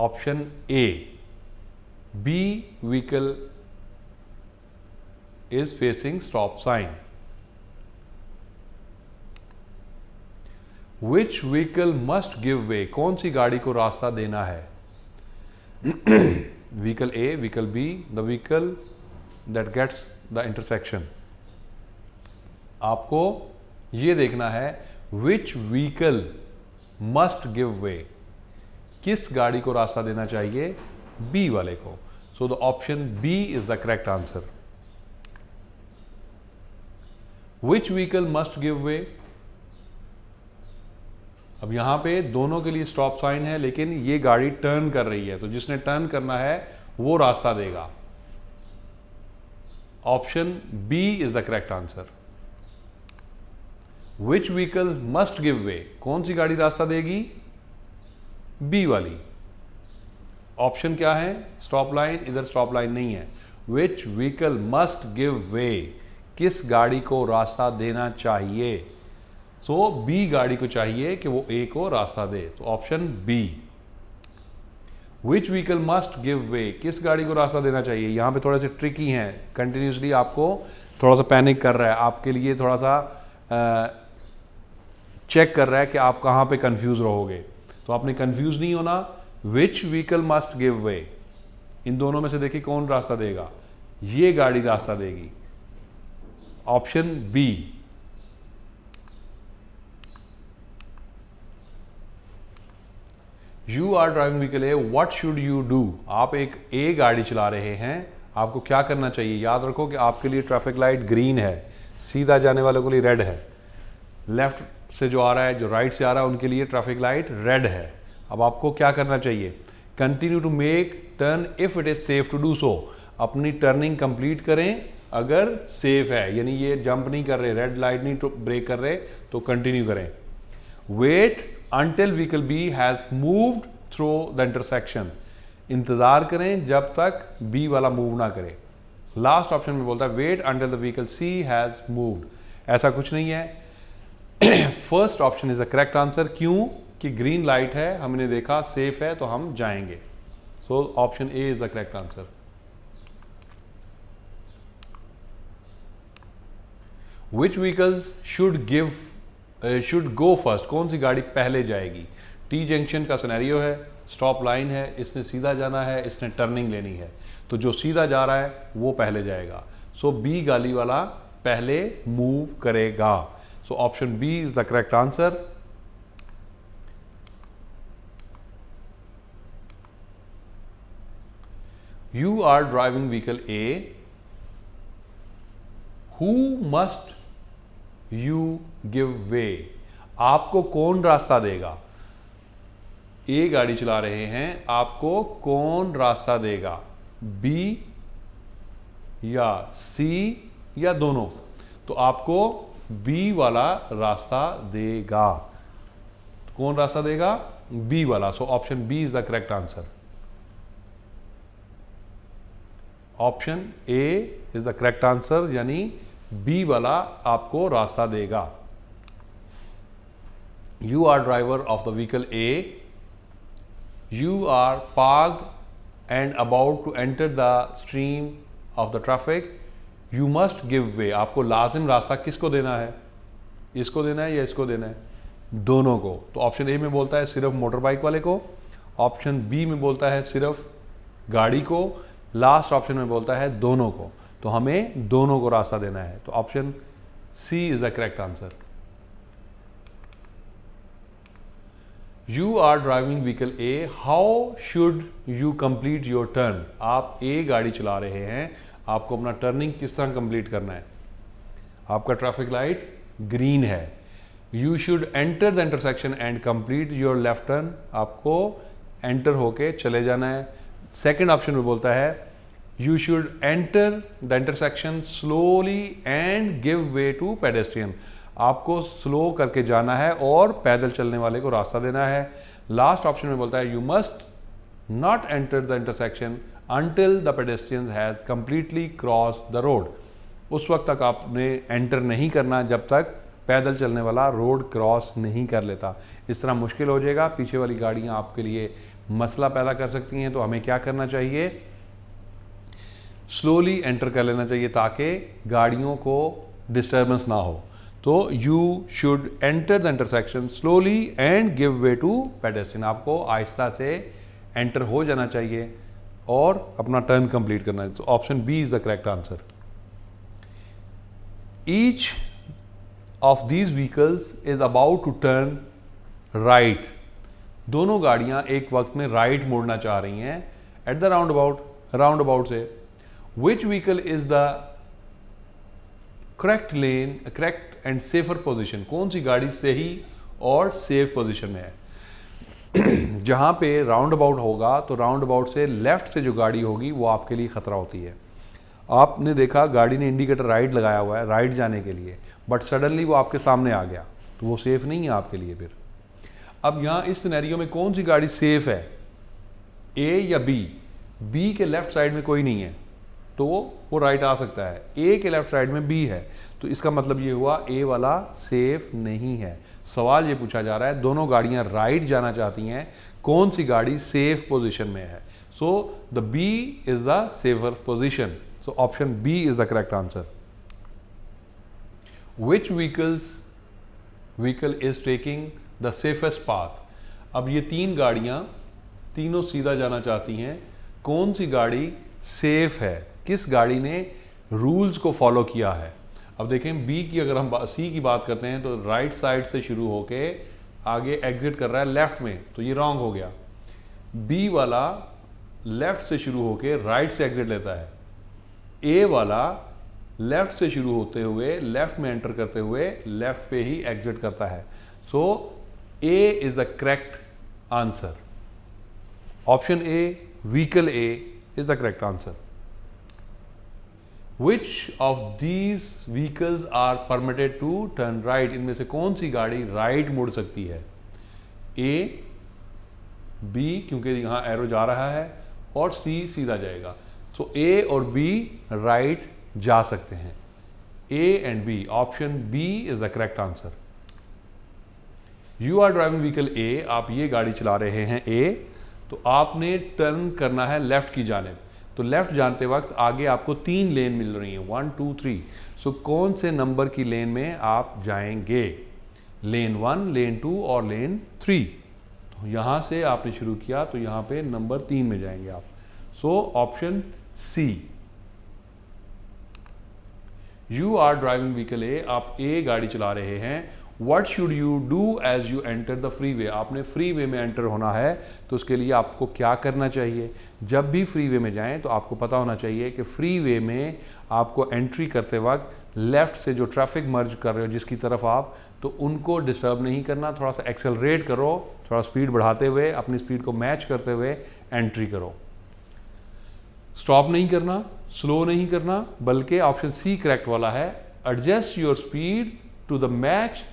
option A. B vehicle is facing stop sign. Which vehicle must give way? कौन सी गाड़ी को रास्ता देना है? Vehicle A, vehicle B, the vehicle that gets the intersection. आपको ये देखना है which vehicle must give way, किस गाड़ी को रास्ता देना चाहिए? बी वाले को। So the option B is the correct answer. Which vehicle must give way? अब यहां पे दोनों के लिए स्टॉप साइन है लेकिन ये गाड़ी टर्न कर रही है, तो जिसने टर्न करना है वो रास्ता देगा। Option B is the correct answer. Which vehicle must give way, कौन सी गाड़ी रास्ता देगी? बी वाली। ऑप्शन क्या है? स्टॉप लाइन, इधर स्टॉप लाइन नहीं है। Which vehicle must give way, किस गाड़ी को रास्ता देना चाहिए? सो बी गाड़ी को चाहिए कि वो ए को रास्ता दे, तो ऑप्शन बी। विच व्हीकल मस्ट गिव वे, किस गाड़ी को रास्ता देना चाहिए? यहाँ पे थोड़े से ट्रिकी हैं, कंटिन्यूसली आपको थोड़ा सा पैनिक कर रहा है, आपके लिए थोड़ा सा चेक कर रहा है कि आप कहाँ पे कंफ्यूज रहोगे। तो आपने कंफ्यूज नहीं होना, विच व्हीकल मस्ट गिव वे, इन दोनों में से देखिए कौन रास्ता देगा, ये गाड़ी रास्ता देगी। Option B. You are driving vehicle A, what should you do, आप एक ए गाड़ी चला रहे हैं, आपको क्या करना चाहिए। याद रखो कि आपके लिए ट्रैफिक लाइट ग्रीन है, सीधा जाने वालों के लिए रेड है, लेफ्ट से जो आ रहा है, जो राइट से आ रहा है, उनके लिए ट्रैफिक लाइट रेड है। अब आपको क्या करना चाहिए, continue to make turn if it is safe to do so, अपनी टर्निंग कंप्लीट करें अगर सेफ है, यानी ये जंप नहीं कर रहे, रेड लाइट नहीं ब्रेक कर रहे, तो कंटिन्यू करें। Wait until vehicle B has moved through the intersection, इंतजार करें जब तक बी वाला मूव ना करे। लास्ट ऑप्शन में बोलता है wait until the vehicle C has moved, ऐसा कुछ नहीं है। First option is the correct answer, क्यों कि ग्रीन लाइट है, हमने देखा सेफ है तो हम जाएंगे। सो option A is the correct answer. Which vehicle should go first, कौन सी गाड़ी पहले जाएगी। टी जंक्शन का सिनेरियो है, स्टॉप लाइन है, इसने सीधा जाना है, इसने टर्निंग लेनी है, तो जो सीधा जा रहा है वो पहले जाएगा। सो बी गाड़ी वाला पहले मूव करेगा। So option B is the correct answer. You are driving vehicle A. Who must you give way? आपको कौन रास्ता देगा। ए गाड़ी चला रहे हैं, आपको कौन रास्ता देगा, बी या सी या दोनों, तो आपको बी वाला रास्ता देगा। कौन रास्ता देगा, बी वाला। So option B is the correct answer. Option A is the correct answer, यानी बी वाला आपको रास्ता देगा। You are driver of the vehicle A, you are parked and about to enter the stream of the traffic, you must give way, आपको लाजिम रास्ता किसको देना है, इसको देना है या इसको देना है, दोनों को। तो ऑप्शन ए में बोलता है सिर्फ मोटर बाइक वाले को, ऑप्शन बी में बोलता है सिर्फ गाड़ी को, लास्ट ऑप्शन में बोलता है दोनों को, तो हमें दोनों को रास्ता देना है। तो option C is the correct answer. You are driving vehicle A, how should you complete your turn, आप ए गाड़ी चला रहे हैं, आपको अपना टर्निंग किस तरह कंप्लीट करना है। आपका ट्रैफिक लाइट ग्रीन है, you should enter the intersection and complete your left turn, आपको एंटर होके चले जाना है। सेकेंड ऑप्शन में बोलता है you should enter the intersection slowly and give way to pedestrian, आपको स्लो करके जाना है और पैदल चलने वाले को रास्ता देना है। लास्ट ऑप्शन में बोलता है you must not enter the intersection until the pedestrian has completely cross the road, उस वक्त तक आपने एंटर नहीं करना जब तक पैदल चलने वाला रोड क्रॉस नहीं कर लेता। इस तरह मुश्किल हो जाएगा, पीछे वाली गाड़ियां आपके लिए मसला पैदा कर सकती हैं। तो हमें क्या करना चाहिए, स्लोली एंटर कर लेना चाहिए ताकि गाड़ियों को डिस्टर्बेंस ना हो। तो you should enter the intersection slowly and give way to pedestrian, आपको आहिस्ता से एंटर हो जाना चाहिए और अपना टर्न कंप्लीट करना है। तो option B is the correct answer. Each of these vehicles is about to turn right, दोनों गाड़ियां एक वक्त में राइट मुड़ना चाह रही हैं एट द राउंड अबाउट से। Which vehicle is the correct lane, correct and safer position, कौन सी गाड़ी सही और सेफ पोजीशन में है। जहां पे राउंड अबाउट होगा तो राउंड अबाउट से लेफ्ट से जो गाड़ी होगी वो आपके लिए खतरा होती है। आपने देखा गाड़ी ने इंडिकेटर राइट लगाया हुआ है राइट जाने के लिए, बट सडनली वो आपके सामने आ गया तो वो सेफ नहीं है आपके लिए। फिर अब यहाँ इस सिनेरियो में कौन सी गाड़ी सेफ है, ए या बी। बी के लेफ्ट साइड में कोई नहीं है तो वो राइट आ सकता है, ए के लेफ्ट साइड में बी है, तो इसका मतलब ये हुआ ए वाला सेफ नहीं है। सवाल ये पूछा जा रहा है दोनों गाड़ियां राइट जाना चाहती हैं, कौन सी गाड़ी सेफ पोजीशन में है। So the B is the safer position. So option B is the correct answer. Which vehicle is taking the safest path, अब ये तीन गाड़ियां तीनों सीधा जाना चाहती हैं। कौन सी गाड़ी सेफ है, किस गाड़ी ने रूल्स को फॉलो किया है। अब देखें बी की, अगर हम सी की बात करते हैं तो राइट साइड से शुरू होके आगे एग्जिट कर रहा है लेफ्ट में, तो ये रॉन्ग हो गया। बी वाला लेफ्ट से शुरू होके राइट से एग्जिट लेता है। ए वाला लेफ्ट से शुरू होते हुए लेफ्ट में एंटर करते हुए लेफ्ट पे ही एग्जिट करता है। So A is the correct answer. Option A, vehicle A is the correct answer. Which of these vehicles are permitted to turn right, इनमें से कौन सी गाड़ी राइट मुड़ सकती है। ए, बी क्योंकि यहां एरो जा रहा है, और सी सीधा जाएगा। सो ए और बी राइट जा सकते हैं। A and B, option B is the correct answer. You are driving vehicle A, आप ये गाड़ी चला रहे हैं ए, तो आपने टर्न करना है लेफ्ट की जानिब। तो लेफ्ट जानते वक्त आगे आपको 3 लेन मिल रही हैं, 1 2 3। सो कौन से नंबर की लेन में आप जाएंगे, लेन 1, लेन 2 और लेन 3। तो यहां से आपने शुरू किया तो यहां पे नंबर 3 में जाएंगे आप। So option C. You are driving vehicle A, आप ए गाड़ी चला रहे हैं। What should you do as you enter the freeway, आपने फ्री वे में एंटर होना है, तो उसके लिए आपको क्या करना चाहिए। जब भी फ्री वे में जाएं तो आपको पता होना चाहिए कि फ्री वे में आपको एंट्री करते वक्त लेफ्ट से जो ट्रैफिक मर्ज कर रहे हो जिसकी तरफ आप, तो उनको डिस्टर्ब नहीं करना, थोड़ा सा एक्सेलरेट करो, थोड़ा स्पीड बढ़ाते हुए अपनी स्पीड को मैच करते हुए एंट्री करो। स्टॉप नहीं करना, स्लो नहीं करना, बल्कि ऑप्शन सी करेक्ट वाला है, adjust your speed to the match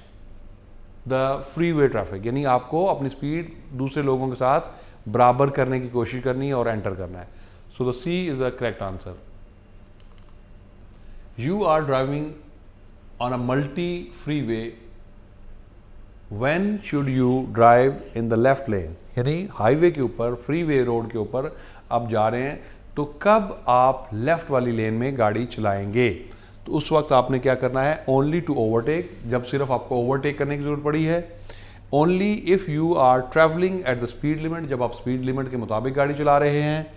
the freeway traffic, यानी आपको अपनी स्पीड दूसरे लोगों के साथ बराबर करने की कोशिश करनी है और एंटर करना है। So the C is the correct answer. You are driving on a multi freeway, when should you drive in the left lane, यानी हाईवे के ऊपर, फ्री वे रोड के ऊपर आप जा रहे हैं, तो कब आप लेफ्ट वाली लेन में गाड़ी चलाएंगे। तो उस वक्त आपने क्या करना है, ओनली टू ओवरटेक, जब सिर्फ आपको ओवरटेक करने की जरूरत पड़ी है। Only if you are travelling at the speed limit, जब आप स्पीड लिमिट के मुताबिक गाड़ी चला रहे हैं।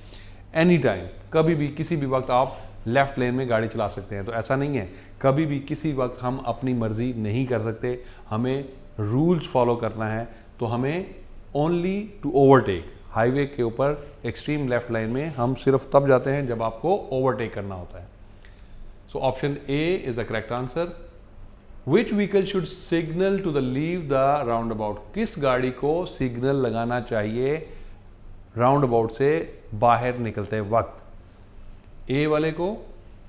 एनी टाइम, कभी भी किसी भी वक्त आप लेफ्ट लेन में गाड़ी चला सकते हैं। तो ऐसा नहीं है, कभी भी किसी वक्त हम अपनी मर्जी नहीं कर सकते, हमें रूल्स फॉलो करना है। तो हमें ओनली टू ओवरटेक, हाईवे के ऊपर एक्सट्रीम लेफ्ट लाइन में हम सिर्फ तब जाते हैं जब आपको ओवरटेक करना होता है। So option A is the correct answer. Which vehicle should signal to the leave the roundabout, किस गाड़ी को सिग्नल लगाना चाहिए राउंड अबाउट से बाहर निकलते वक्त, ए वाले को,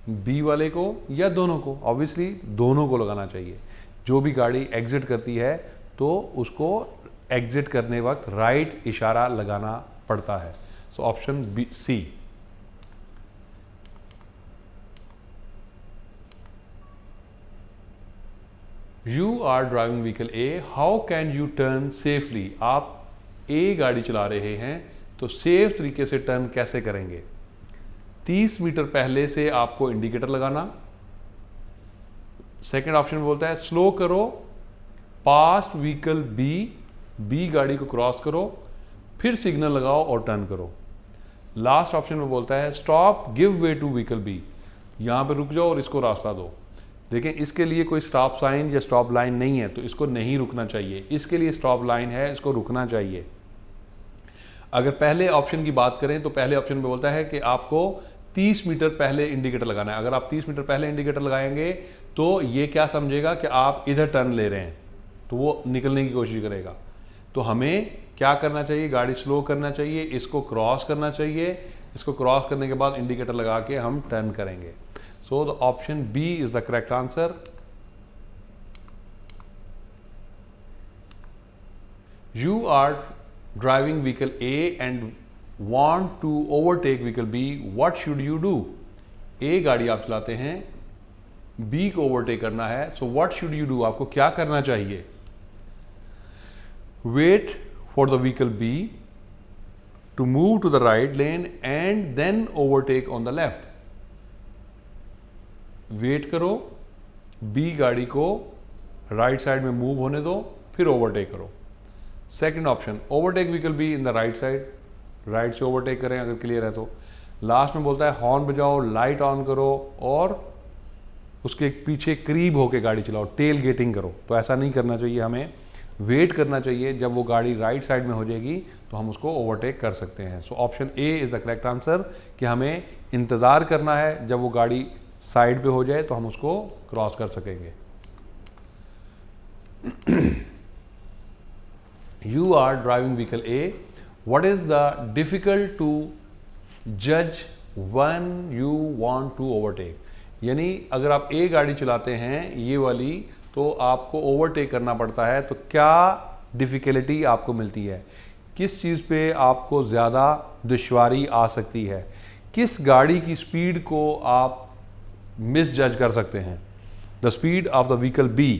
बी वाले को या दोनों को। ऑब्वियसली दोनों को लगाना चाहिए। जो भी गाड़ी एग्जिट करती है तो उसको एग्जिट करने वक्त राइट इशारा लगाना पड़ता है। So option B, C. You are driving vehicle A, how can you turn safely, आप ए गाड़ी चला रहे हैं तो सेफ तरीके से टर्न कैसे करेंगे। 30 मीटर पहले से आपको इंडिकेटर लगाना। सेकेंड ऑप्शन में बोलता है स्लो करो, पास्ट व्हीकल बी गाड़ी को क्रॉस करो, फिर सिग्नल लगाओ और टर्न करो। लास्ट ऑप्शन में बोलता है stop, give way to vehicle B, यहां पे रुक जाओ और इसको रास्ता दो। देखें, इसके लिए कोई स्टॉप साइन या स्टॉप लाइन नहीं है, तो इसको नहीं रुकना चाहिए। इसके लिए स्टॉप लाइन है, इसको रुकना चाहिए। अगर पहले ऑप्शन की बात करें तो पहले ऑप्शन में बोलता है कि आपको 30 मीटर पहले इंडिकेटर लगाना है। अगर आप 30 मीटर पहले इंडिकेटर लगाएंगे तो ये क्या समझेगा कि आप इधर टर्न ले रहे हैं, तो वो निकलने की कोशिश करेगा। तो हमें क्या करना चाहिए, गाड़ी स्लो करना चाहिए, इसको क्रॉस करना चाहिए। इसको क्रॉस करने के बाद इंडिकेटर लगा के हम टर्न करेंगे। So the option B is the correct answer. You are driving vehicle A and want to overtake vehicle B, what should you do? A गाड़ी आप चलाते हैं, B को ओवरटेक करना है, so what should you do? आपको क्या करना चाहिए? Wait for the vehicle B to move to the right lane and then overtake on the left. Wait करो, B गाड़ी को राइट साइड में मूव होने दो, फिर ओवरटेक करो। Second option, overtake vehicle B in the right side. Right से overtake करें अगर क्लियर है तो। लास्ट में बोलता है हॉर्न बजाओ, लाइट ऑन करो और उसके पीछे करीब होके गाड़ी चलाओ, टेल गेटिंग करो। तो ऐसा नहीं करना चाहिए, हमें वेट करना चाहिए। जब वो गाड़ी राइट साइड में हो जाएगी तो हम उसको ओवरटेक कर सकते हैं। So option A is the correct answer कि हमें इंतज़ार करना है, जब वो गाड़ी साइड पे हो जाए तो हम उसको क्रॉस कर सकेंगे। You are driving vehicle A. What is the difficult to judge when you want to overtake? यानी अगर आप A गाड़ी चलाते हैं ये वाली, तो आपको ओवरटेक करना पड़ता है, तो क्या डिफ़िकल्टी आपको मिलती है, किस चीज़ पे आपको ज़्यादा दुश्वारी आ सकती है, किस गाड़ी की स्पीड को आप मिस जज कर सकते हैं। The speed of the vehicle B,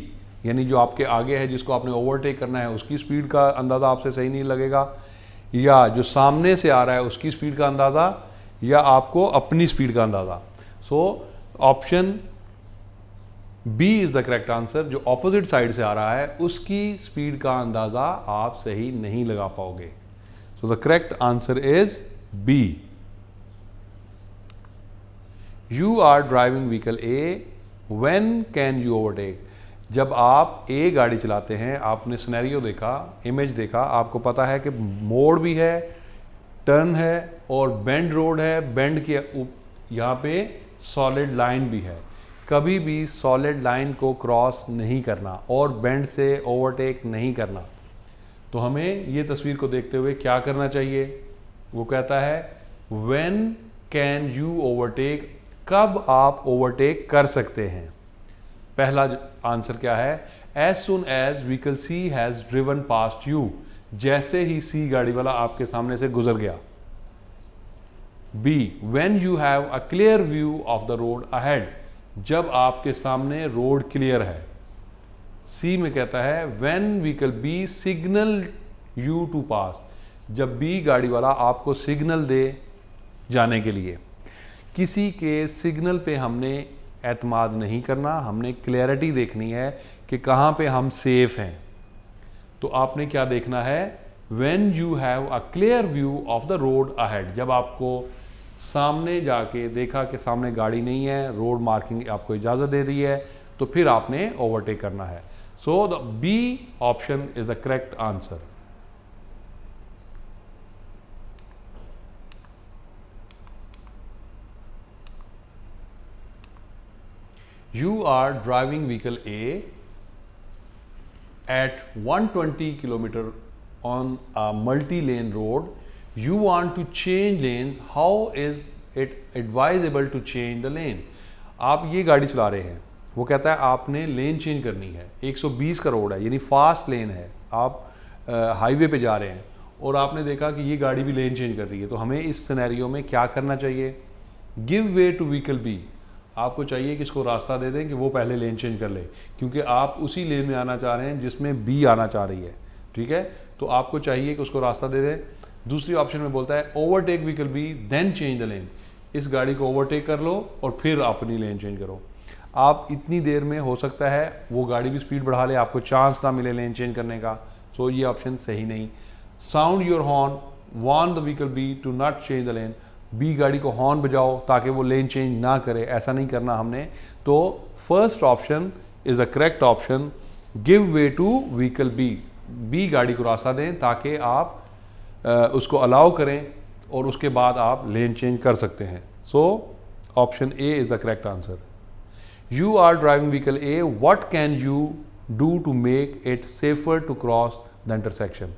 यानी जो आपके आगे है जिसको आपने ओवरटेक करना है उसकी स्पीड का अंदाज़ा आपसे सही नहीं लगेगा, या जो सामने से आ रहा है उसकी स्पीड का अंदाज़ा, या आपको अपनी स्पीड का अंदाज़ा। So option B is the correct answer. जो ऑपोजिट साइड से आ रहा है उसकी स्पीड का अंदाज़ा आप सही नहीं लगा पाओगे। So the correct answer is B. You are driving vehicle A, when can you overtake? जब आप ए गाड़ी चलाते हैं, आपने सिनेरियो देखा, इमेज देखा, आपको पता है कि मोड़ भी है, टर्न है और बेंड रोड है, बेंड के यहाँ पे सॉलिड लाइन भी है। कभी भी सॉलिड लाइन को क्रॉस नहीं करना और बेंड से ओवरटेक नहीं करना। तो हमें ये तस्वीर को देखते हुए क्या करना चाहिए? वो कहता है व्हेन कैन यू ओवरटेक, कब आप ओवरटेक कर सकते हैं। पहला आंसर क्या है? As soon as vehicle C has driven past you, जैसे ही सी गाड़ी वाला आपके सामने से गुजर गया। B, when you have a clear view of the road ahead, जब आपके सामने रोड क्लियर है। सी में कहता है when vehicle B signal you to pass, जब बी गाड़ी वाला आपको सिग्नल दे जाने के लिए। किसी के सिग्नल पे हमने एतमाद नहीं करना, हमने क्लैरिटी देखनी है कि कहाँ पे हम सेफ हैं। तो आपने क्या देखना है? When you have a clear view of the road ahead, जब आपको सामने जाके देखा कि सामने गाड़ी नहीं है, रोड मार्किंग आपको इजाज़त दे दी है, तो फिर आपने ओवरटेक करना है। So the B option is the correct answer. You are driving vehicle A at 120 km on a multi-lane road. You want to change lanes. How is it advisable to change the lane? आप ये गाड़ी चला रहे हैं, वो कहता है आपने लेन चेंज करनी है। 120 का रोड है, यानी फास्ट लेन है, आप हाईवे पे जा रहे हैं और आपने देखा कि ये गाड़ी भी लेन चेंज कर रही है। तो हमें इस सिनेरियो में क्या करना चाहिए? Give way to vehicle B, आपको चाहिए कि इसको रास्ता दे दें कि वो पहले लेन चेंज कर ले, क्योंकि आप उसी लेन में आना चाह रहे हैं जिसमें बी आना चाह रही है। ठीक है, तो आपको चाहिए कि उसको रास्ता दे दें। दूसरी ऑप्शन में बोलता है overtake vehicle B then change the lane, इस गाड़ी को ओवरटेक कर लो और फिर अपनी लेन चेंज करो। आप इतनी देर में हो सकता है वो गाड़ी भी स्पीड बढ़ा ले, आपको चांस ना मिले लेन चेंज करने का। सो ये ऑप्शन सही नहीं। Sound your horn, warn the vehicle B to not change the lane, B गाड़ी को हॉर्न बजाओ ताकि वो लेन चेंज ना करे, ऐसा नहीं करना हमने। तो first option is a correct option, give way to vehicle B, B गाड़ी को रास्ता दें ताकि आप उसको अलाउ करें और उसके बाद आप लेन चेंज कर सकते हैं। So option A is the correct answer. You are driving vehicle A, what can you do to make it safer to cross the intersection?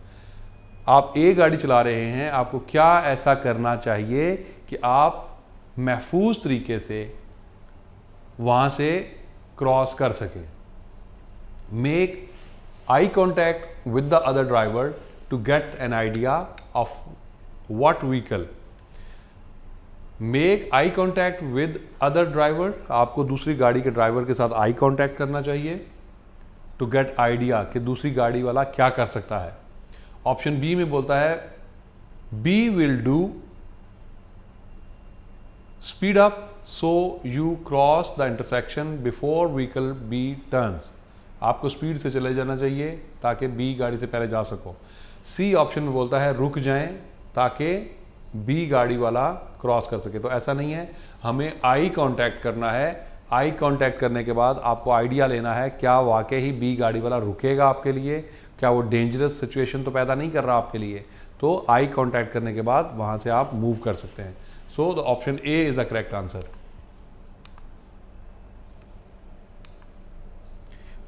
आप ए गाड़ी चला रहे हैं, आपको क्या ऐसा करना चाहिए कि आप महफूज तरीके से वहाँ से क्रॉस कर सकें? Make eye contact with the other driver to get an idea of what vehicle. Make eye contact with other driver, आपको दूसरी गाड़ी के ड्राइवर के साथ आई कॉन्टैक्ट करना चाहिए टू गेट आइडिया कि दूसरी गाड़ी वाला क्या कर सकता है। ऑप्शन बी में बोलता है B will do speed up so you cross the intersection before vehicle B turns, आपको स्पीड से चले जाना चाहिए ताकि बी गाड़ी से पहले जा सको। सी ऑप्शन में बोलता है रुक जाएं ताकि बी गाड़ी वाला क्रॉस कर सके। तो ऐसा नहीं है, हमें आई कांटेक्ट करना है। आई कांटेक्ट करने के बाद आपको आइडिया लेना है क्या वाकई ही बी गाड़ी वाला रुकेगा आपके लिए, क्या वो डेंजरस सिचुएशन तो पैदा नहीं कर रहा आपके लिए। तो आई कांटेक्ट करने के बाद वहाँ से आप मूव कर सकते हैं। So the option A is the correct answer.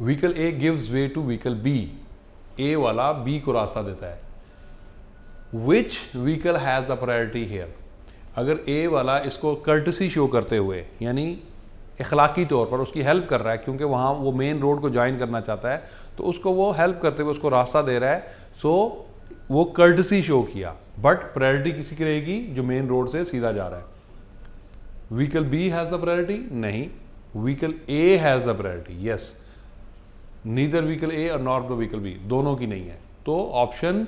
Vehicle A gives way to vehicle B, A वाला बी को रास्ता देता है। Which vehicle has the priority here, अगर ए वाला इसको कर्टसी शो करते हुए यानी इखलाकी तौर पर उसकी हेल्प कर रहा है, क्योंकि वहाँ वो मेन रोड को ज्वाइन करना चाहता है, तो उसको वो हेल्प करते हुए उसको रास्ता दे रहा है। सो वो कर्टसी शो किया, बट प्रायोरिटी किसी की रहेगी जो मेन रोड से सीधा जा रहा है। Vehicle B has the priority, नहीं, vehicle A has the priority. Yes, neither vehicle A और नॉट द व्हीकल बी, दोनों की नहीं है। तो option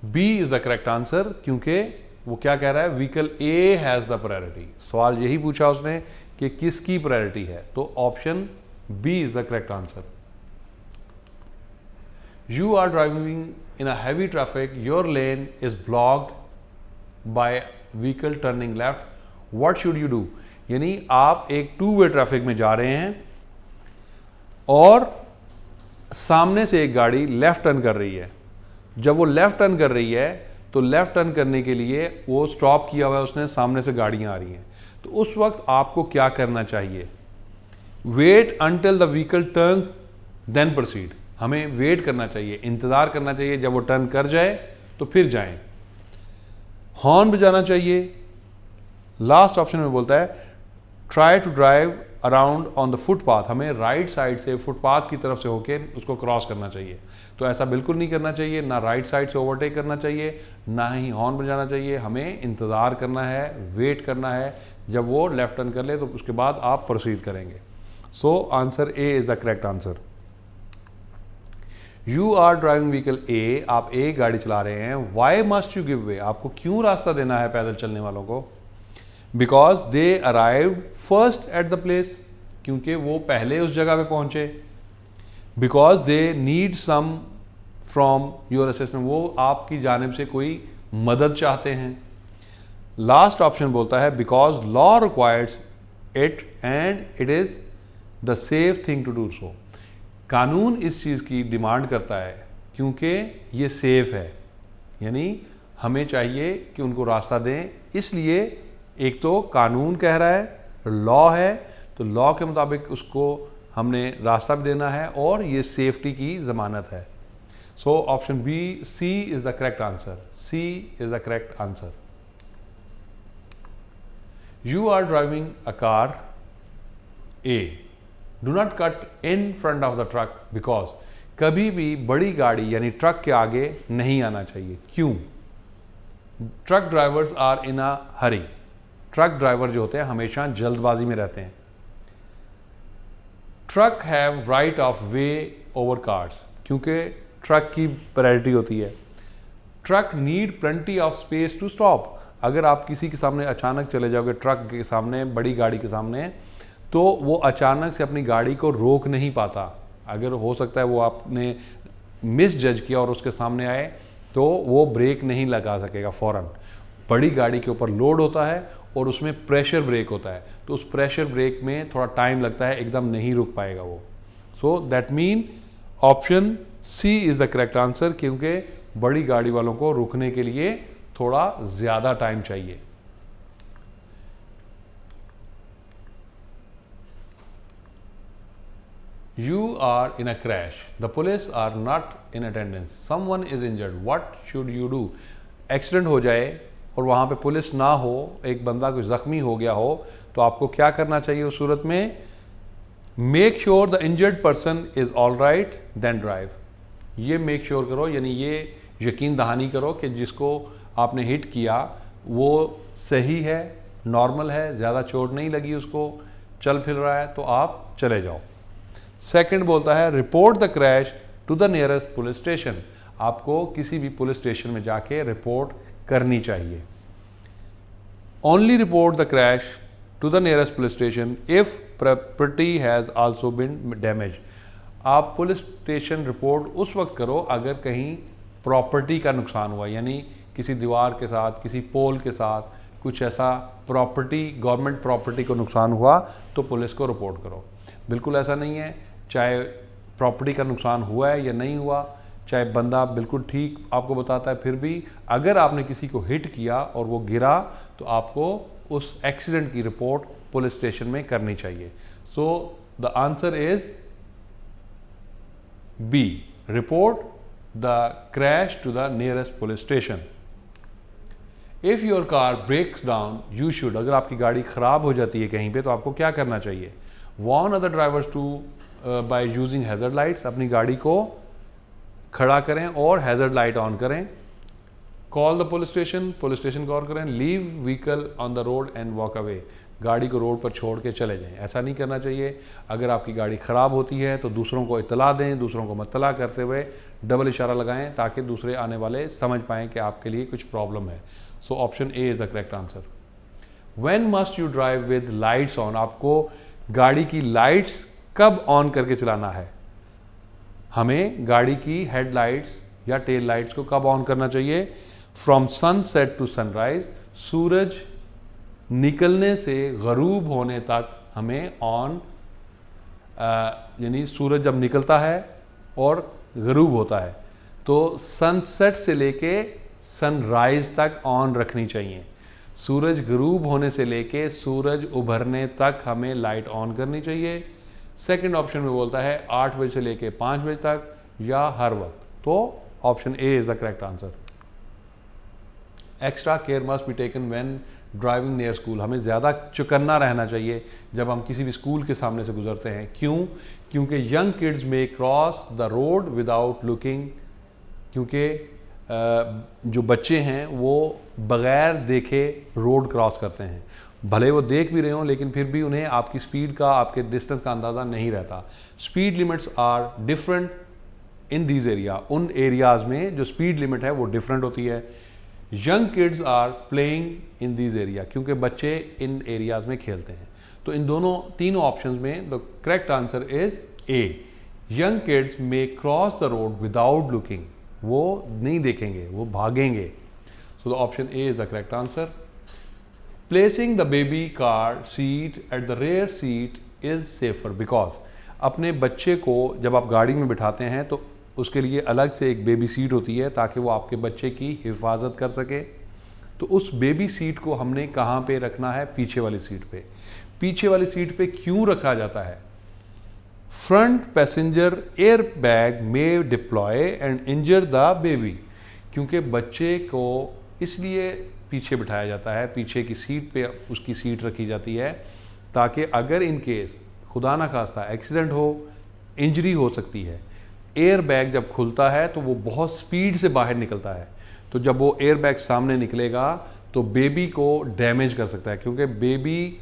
B is the correct answer, क्योंकि वो क्या कह रहा है, vehicle A has the priority. सवाल यही पूछा उसने कि किसकी प्रायोरिटी है, तो option B is the correct answer. You are driving in a heavy traffic, your lane is blocked by vehicle turning left, what should you do. यानी आप एक टू वे ट्रैफिक में जा रहे हैं और सामने से एक गाड़ी लेफ्ट टर्न कर रही है। जब वो लेफ्ट टर्न कर रही है तो लेफ्ट टर्न करने के लिए वो स्टॉप किया हुआ है उसने, सामने से गाड़ियां आ रही हैं। तो उस वक्त आपको क्या करना चाहिए, wait until the vehicle turns then proceed. हमें वेट करना चाहिए, इंतज़ार करना चाहिए, जब वो टर्न कर जाए तो फिर जाएं। हॉर्न बजाना चाहिए। लास्ट ऑप्शन में बोलता है try to drive around on the footpath, हमें राइट साइड से फुटपाथ की तरफ से होके उसको क्रॉस करना चाहिए। तो ऐसा बिल्कुल नहीं करना चाहिए, ना राइट साइड से ओवरटेक करना चाहिए, ना ही हॉर्न बजाना चाहिए। हमें इंतज़ार करना है, वेट करना है, जब वो लेफ्ट टर्न कर ले तो उसके बाद आप प्रोसीड करेंगे। So answer A is the correct answer. You are driving vehicle A, आप ए गाड़ी चला रहे हैं। Why must you give way, आपको क्यों रास्ता देना है पैदल चलने वालों को। Because they arrived first at the place, क्योंकि वो पहले उस जगह पे पहुंचे। Because they need some from your assistance, वो आपकी जानिब से कोई मदद चाहते हैं। लास्ट ऑप्शन बोलता है because law requires it and it is the safe thing to do so, कानून इस चीज़ की डिमांड करता है क्योंकि ये सेफ है। यानी हमें चाहिए कि उनको रास्ता दें, इसलिए एक तो कानून कह रहा है, लॉ है, तो लॉ के मुताबिक उसको हमने रास्ता भी देना है और ये सेफ्टी की ज़मानत है। So option B, C is the correct answer. C is the correct answer. You are driving a car A, do not cut in front of the truck because, कभी भी बड़ी गाड़ी यानी ट्रक के आगे नहीं आना चाहिए। क्यों? Truck drivers are in a hurry, truck driver जो होते हैं हमेशा जल्दबाजी में रहते हैं। Truck have right of way over cars, क्योंकि ट्रक की प्रायोरिटी होती है। Truck need plenty of space to stop, अगर आप किसी के सामने अचानक चले जाओगे, ट्रक के सामने, बड़ी गाड़ी के सामने, तो वो अचानक से अपनी गाड़ी को रोक नहीं पाता। अगर हो सकता है वो आपने मिस जज किया और उसके सामने आए तो वो ब्रेक नहीं लगा सकेगा फ़ौरन। बड़ी गाड़ी के ऊपर लोड होता है और उसमें प्रेशर ब्रेक होता है, तो उस प्रेशर ब्रेक में थोड़ा टाइम लगता है, एकदम नहीं रुक पाएगा वो। So that mean option C is the correct answer, क्योंकि बड़ी गाड़ी वालों को रुकने के लिए थोड़ा ज़्यादा टाइम चाहिए। You are in a crash. The police are not in attendance. Someone is injured. What should you do? Accident हो जाए और वहाँ पे पुलिस ना हो, एक बंदा कोई ज़ख्मी हो गया हो, तो आपको क्या करना चाहिए उस सूरत में? Make sure the injured person is all right then drive. ये मेक श्योर करो, यानी ये यकीन दहानी करो कि जिसको आपने हिट किया वो सही है, नॉर्मल है, ज़्यादा चोट नहीं लगी उसको, चल फिर रहा है, तो आप चले जाओ। सेकंड बोलता है report the crash to the nearest police station, आपको किसी भी पुलिस स्टेशन में जाके रिपोर्ट करनी चाहिए। Only report the crash to the nearest police station if property has also been damage, आप पुलिस स्टेशन रिपोर्ट उस वक्त करो अगर कहीं प्रॉपर्टी का नुकसान हुआ, यानी किसी दीवार के साथ, किसी पोल के साथ कुछ ऐसा प्रॉपर्टी, गवर्नमेंट प्रॉपर्टी को नुकसान हुआ तो पुलिस को रिपोर्ट करो। बिल्कुल ऐसा नहीं है, चाहे प्रॉपर्टी का नुकसान हुआ है या नहीं हुआ, चाहे बंदा बिल्कुल ठीक आपको बताता है, फिर भी अगर आपने किसी को हिट किया और वो गिरा तो आपको उस एक्सीडेंट की रिपोर्ट पुलिस स्टेशन में करनी चाहिए। So the answer is B, report the crash to the nearest police station. If your car breaks down you should, अगर आपकी गाड़ी ख़राब हो जाती है कहीं पे तो आपको क्या करना चाहिए? Warn other drivers to by using hazard lights, अपनी गाड़ी को खड़ा करें और हैज़र्ड लाइट ऑन करें। Call the police station call करें। Leave vehicle on the road and walk away, गाड़ी को रोड पर छोड़ के चले जाएं। ऐसा नहीं करना चाहिए। अगर आपकी गाड़ी ख़राब होती है तो दूसरों को इत्तला दें, दूसरों को मुत्तला करते हुए डबल इशारा लगाएं ताकि दूसरे आने वाले समझ पाएँ कि आपके लिए कुछ प्रॉब्लम है। So option A is the correct answer. When must you drive with lights on, आपको गाड़ी की लाइट्स कब ऑन करके चलाना है? हमें गाड़ी की हेडलाइट्स या टेल लाइट्स को कब ऑन करना चाहिए? फ्रॉम सनसेट टू सनराइज, सूरज निकलने से गरूब होने तक हमें ऑन, यानी सूरज जब निकलता है और गरूब होता है तो सनसेट से लेके सनराइज तक ऑन रखनी चाहिए। सूरज गरूब होने से लेके सूरज उभरने तक हमें लाइट ऑन करनी चाहिए। सेकंड ऑप्शन में बोलता है 8 बजे से लेके 5 बजे तक या हर वक्त, तो option A is the correct answer. Extra care must be taken when driving near school, हमें ज़्यादा चौकन्ना रहना चाहिए जब हम किसी भी स्कूल के सामने से गुजरते हैं। क्यों? क्योंकि यंग किड्स में cross the road without looking, क्योंकि जो बच्चे हैं वो बग़ैर देखे रोड क्रॉस करते हैं। भले वो देख भी रहे हों लेकिन फिर भी उन्हें आपकी स्पीड का, आपके डिस्टेंस का अंदाज़ा नहीं रहता। Speed limits are different in these area, उन एरियाज़ में जो स्पीड लिमिट है वो डिफरेंट होती है। Young kids are playing in these area, क्योंकि बच्चे इन एरियाज़ में खेलते हैं। तो इन दोनों तीनों ऑप्शंस में the correct answer is a, young kids may cross the road without looking, वो नहीं देखेंगे, वो भागेंगे। सो the option A is the correct answer. Placing the baby car seat at the rare seat is safer because, अपने बच्चे को जब आप गाड़ी में बिठाते हैं तो उसके लिए अलग से एक बेबी सीट होती है ताकि वो आपके बच्चे की हिफाजत कर सके। तो उस बेबी सीट को हमने कहाँ पे रखना है? पीछे वाली सीट पे। पीछे वाली सीट पे क्यों रखा जाता है? Front passenger air bag may deploy and injure the baby, क्योंकि बच्चे को इसलिए पीछे बिठाया जाता है, पीछे की सीट पे उसकी सीट रखी जाती है ताकि अगर इन केस खुदा ना खास्ता एक्सीडेंट हो, इंजरी हो सकती है। एयर बैग जब खुलता है तो वो बहुत स्पीड से बाहर निकलता है, तो जब वो एयर बैग सामने निकलेगा तो बेबी को डैमेज कर सकता है, क्योंकि बेबी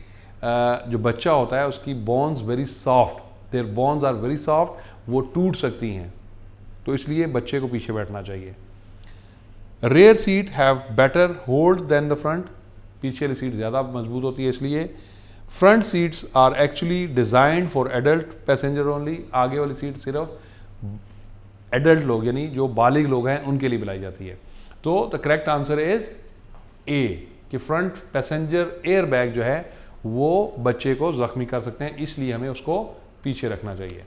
जो बच्चा होता है उसकी bones very soft, their bones are very soft, वो टूट सकती हैं। तो इसलिए बच्चे को पीछे बैठना चाहिए। Rear seat have better hold than the front, पीछे वाली सीट ज़्यादा मजबूत होती है इसलिए। Front seats are actually designed for adult passenger only, आगे वाली सीट सिर्फ एडल्ट लोग यानी जो बालिग लोग हैं उनके लिए बुलाई जाती है। तो the correct answer is a कि फ्रंट पैसेंजर एयर बैग जो है वो बच्चे को जख्मी कर सकते हैं, इसलिए हमें उसको पीछे रखना चाहिए।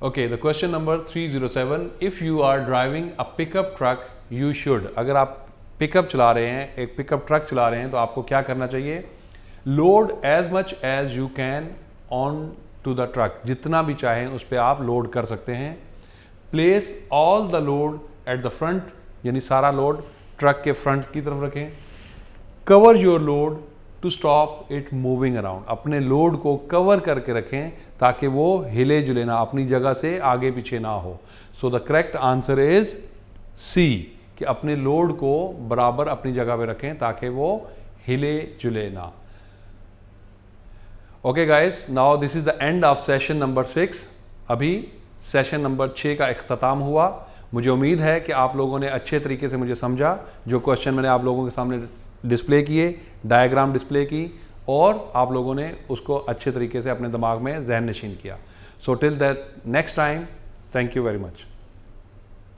Okay, the question number 307, if you are driving a pickup truck you should, अगर आप पिकअप चला रहे हैं, एक पिकअप ट्रक चला रहे हैं तो आपको क्या करना चाहिए? Load as much as you can on to the truck, जितना भी चाहें उस पर आप लोड कर सकते हैं। Place all the load at the front, यानी सारा लोड ट्रक के फ्रंट की तरफ रखें। Cover your load to stop it moving around, अपने लोड को कवर करके रखें ताकि वो हिले जुले ना, अपनी जगह से आगे पीछे ना हो। So the correct answer is C कि अपने लोड को बराबर अपनी जगह पे रखें ताकि वो हिले जुले ना। Okay guys, now this is the end of session number 6। अभी सेशन नंबर 6 का इख्तिताम हुआ। मुझे उम्मीद है कि आप लोगों ने अच्छे तरीके से मुझे समझा। जो क्वेश्चन मैंने आप लोगों के सामने डिस्प्ले किए, डायग्राम डिस्प्ले की, और आप लोगों ने उसको अच्छे तरीके से अपने दिमाग में ज़हन नशीन किया। So till that next time, thank you very much.